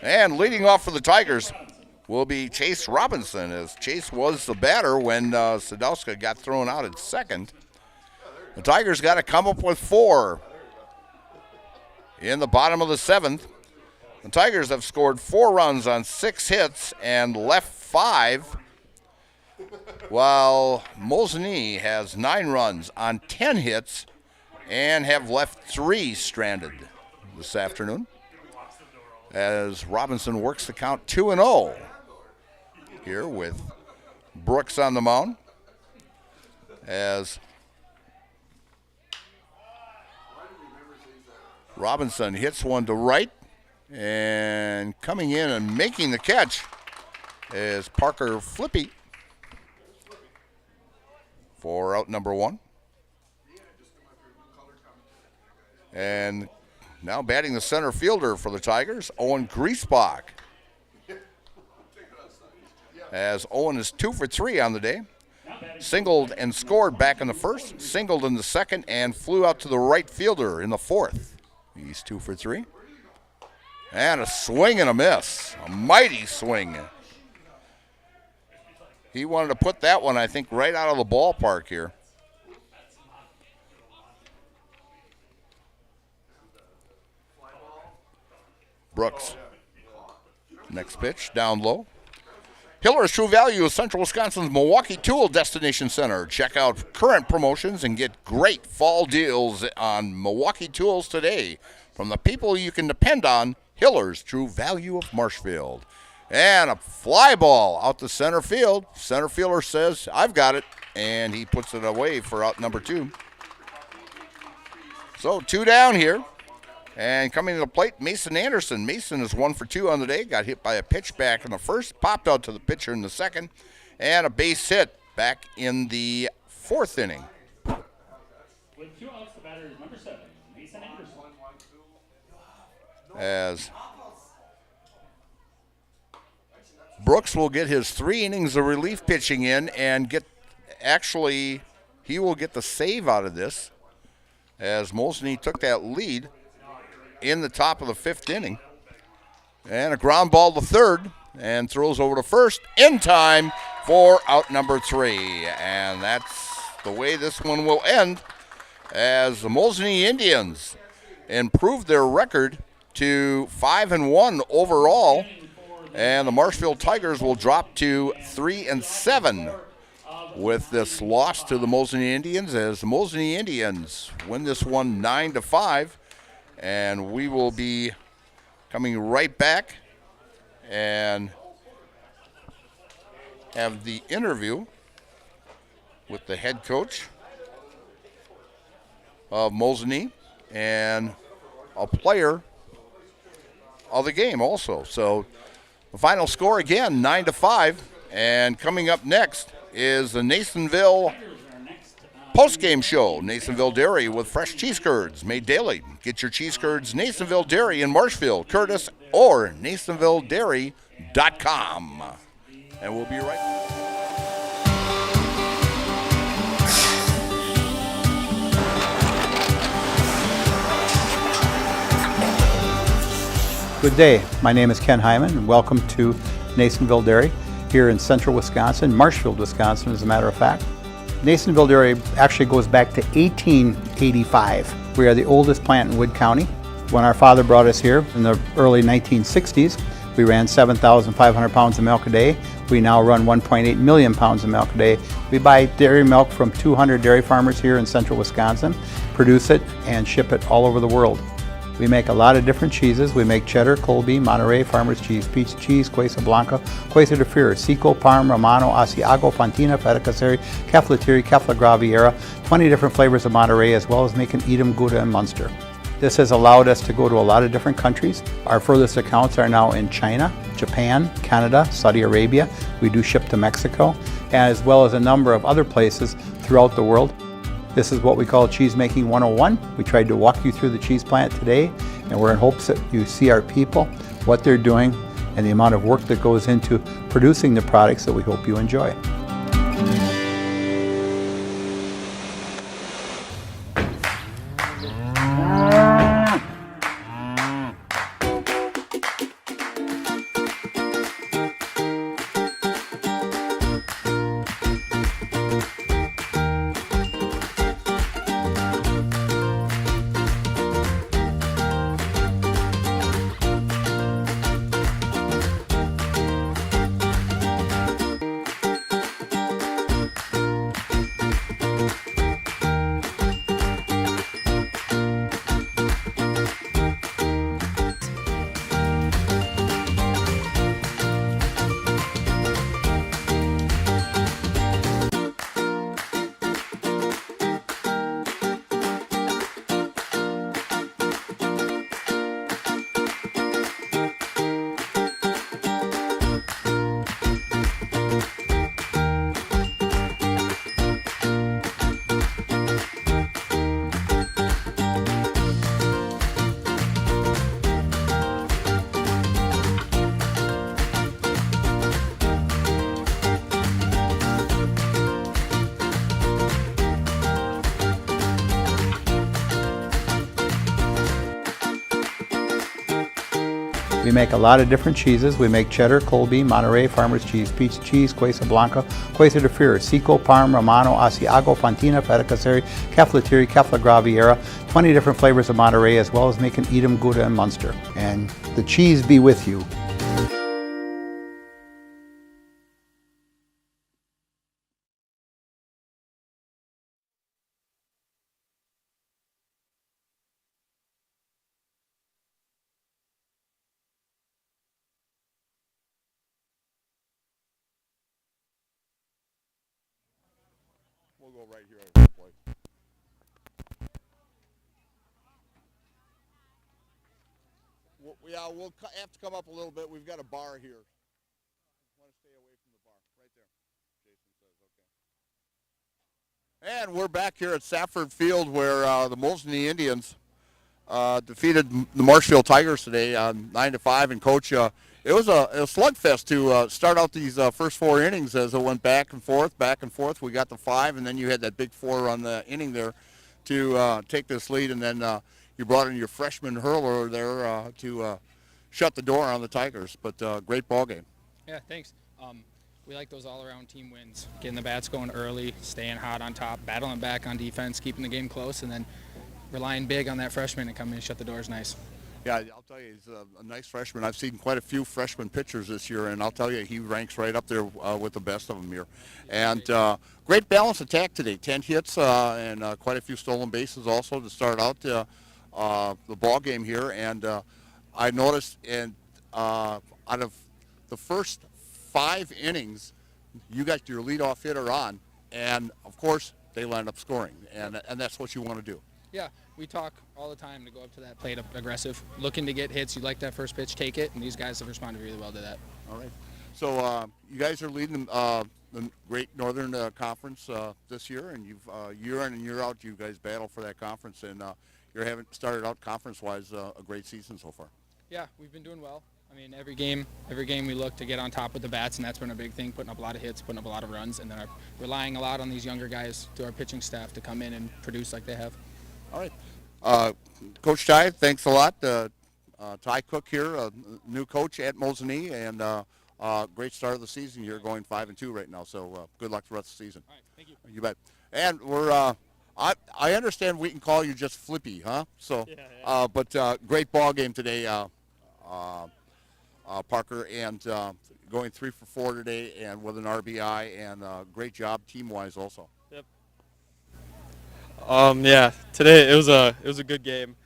And leading off for the Tigers will be Chase Robinson, as Chase was the batter when Sadowska got thrown out at second. The Tigers got to come up with 4 in the bottom of the 7th. The Tigers have scored 4 runs on 6 hits and left 5, while Mosinee has 9 runs on 10 hits and have left 3 stranded this afternoon, as Robinson works the count 2-0 here with Brooks on the mound, as Robinson hits one to right, and coming in and making the catch is Parker Flippy for out number 1. And now batting the center fielder for the Tigers, Owen Griesbach. As Owen is 2 for 3 on the day. Singled and scored back in the first, singled in the second, and flew out to the right fielder in the 4th. He's 2 for 3. And a swing and a miss. A mighty swing. He wanted to put that one, I think, right out of the ballpark here. Brooks. Next pitch, down low. Hiller's True Value is Central Wisconsin's Milwaukee Tool Destination Center. Check out current promotions and get great fall deals on Milwaukee tools today. From the people you can depend on, Hiller's True Value of Marshfield. And a fly ball out to center field. Center fielder says, I've got it, and he puts it away for out number 2. So 2 down here. And coming to the plate, Mason Anderson. Mason is 1 for 2 on the day. Got hit by a pitch back in the first, popped out to the pitcher in the second, and a base hit back in the 4th inning. With 2 outs, the batter is number 7, Mason Anderson. As Brooks will get his 3 innings of relief pitching in and he will get the save out of this, as Mosinee took that lead in the top of the 5th inning. And a ground ball to third, and throws over to first in time for out number 3. And that's the way this one will end, as the Mosinee Indians improved their record to 5-1 overall, and the Marshfield Tigers will drop to 3-7 with this loss to the Mosinee Indians, as the Mosinee Indians win this one 9-5. And we will be coming right back and have the interview with the head coach of Mosinee, and a player of the game also. So the final score again, 9-5. And coming up next is the Nasonville Postgame show. Nasonville Dairy with fresh cheese curds made daily. Get your cheese curds Nasonville Dairy in Marshfield, Curtis, or NasonvilleDairy.com. And we'll be right back. Good day. My name is Ken Hyman, and welcome to Nasonville Dairy here in central Wisconsin, Marshfield, Wisconsin, as a matter of fact. Nasonville Dairy actually goes back to 1885. We are the oldest plant in Wood County. When our father brought us here in the early 1960s, we ran 7,500 pounds of milk a day. We now run 1.8 million pounds of milk a day. We buy dairy milk from 200 dairy farmers here in central Wisconsin, produce it, and ship it all over the world. We make a lot of different cheeses. We make cheddar, Colby, Monterey, Farmer's Cheese, Peach Cheese, Quesa Blanca, Quesa de Fear, Seco, Parm, Romano, Asiago, Fontina, Feta Caseri, Keflatiri, Kefla Graviera, 20 different flavors of Monterey, as well as making Edam, Gouda, and Munster. This has allowed us to go to a lot of different countries. Our furthest accounts are now in China, Japan, Canada, Saudi Arabia. We do ship to Mexico, as well as a number of other places throughout the world. This is what we call Cheese Making 101. We tried to walk you through the cheese plant today, and we're in hopes that you see our people, what they're doing, and the amount of work that goes into producing the products that we hope you enjoy. We make a lot of different cheeses. We make cheddar, Colby, Monterey, Farmer's Cheese, Peach Cheese, Quesa Blanca, Quesa de Fear, Seco, Parm, Romano, Asiago, Fontina, Feta Caseri, Keflatiri, Kefla Graviera, 20 different flavors of Monterey, as well as making Edam, Gouda, and Munster. And the cheese be with you. We'll go right here at the plate. Yeah, we'll have to come up a little bit. We've got a bar here. Want to stay away from the bar. Right there. Jason says, okay. And we're back here at Safford Field where the Mosinee Indians defeated the Marshfield Tigers today 9-5. And Coach, it was a slugfest to start out these first four innings as it went back and forth, back and forth. We got to 5, and then you had that big 4 on the inning there to take this lead, and then you brought in your freshman hurler there to shut the door on the Tigers. But great ball game. Yeah, thanks. We like those all-around team wins, getting the bats going early, staying hot on top, battling back on defense, keeping the game close, and then relying big on that freshman to come in and shut the doors nice. Yeah, I'll tell you, he's a nice freshman. I've seen quite a few freshman pitchers this year, and I'll tell you, he ranks right up there with the best of them here. And great balanced attack today, 10 hits and quite a few stolen bases also to start out the ball game here. And I noticed, out of the first 5 innings, you got your leadoff hitter on, and of course, they lined up scoring, and that's what you want to do. Yeah, we talk all the time to go up to that plate aggressive, looking to get hits. You like that first pitch, take it, and these guys have responded really well to that. All right. So you guys are leading the Great Northern Conference this year, and you've year in and year out, you guys battle for that conference, and you're having started out conference-wise a great season so far. Yeah, we've been doing well. I mean, every game we look to get on top with the bats, and that's been a big thing, putting up a lot of hits, putting up a lot of runs, and then relying a lot on these younger guys, to our pitching staff, to come in and produce like they have. All right. Coach Ty, thanks a lot. Ty Cook here, new coach at Mosinee, and great start of the season. You're going 5-2 right now, so good luck the rest of the season. All right, thank you. You bet. And we're I understand we can call you just Flippy, huh? So, yeah. But great ball game today, Parker, and going 3 for 4 today, and with an RBI, and great job team-wise also. Yep. Yeah, today it was a good game.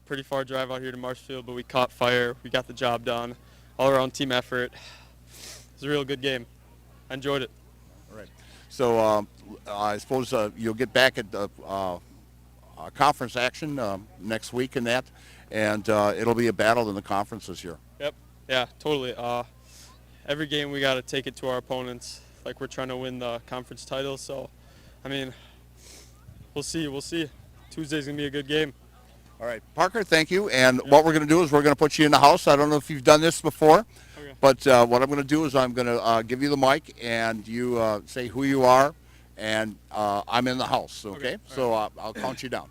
Pretty far drive out here to Marshfield, but we caught fire. We got the job done. All-around team effort. It was a real good game. I enjoyed it. All right. So I suppose you'll get back at the conference action next week and that, and it'll be a battle in the conference this year. Yep. Yeah, totally. Every game we got to take it to our opponents like we're trying to win the conference title. So, I mean, we'll see. We'll see. Tuesday's going to be a good game. All right, Parker, thank you. And what we're going to do is we're going to put you in the house. I don't know if you've done this before, but what I'm going to do is I'm going to give you the mic, and you say who you are, and I'm in the house, okay? So I'll count you down.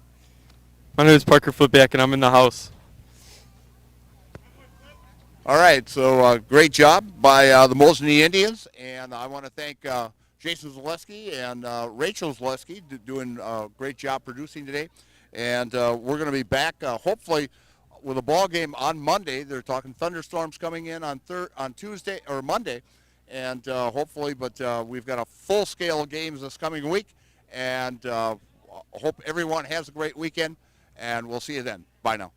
My name is Parker Flipback, and I'm in the house. All right, so great job by the Mosinee Indians, and I want to thank Jason Zaleski and Rachel Zaleski doing a great job producing today. And we're going to be back hopefully with a ball game on Monday. They're talking thunderstorms coming in on Tuesday or Monday, and hopefully, but we've got a full scale of games this coming week, and hope everyone has a great weekend, and we'll see you then. Bye now.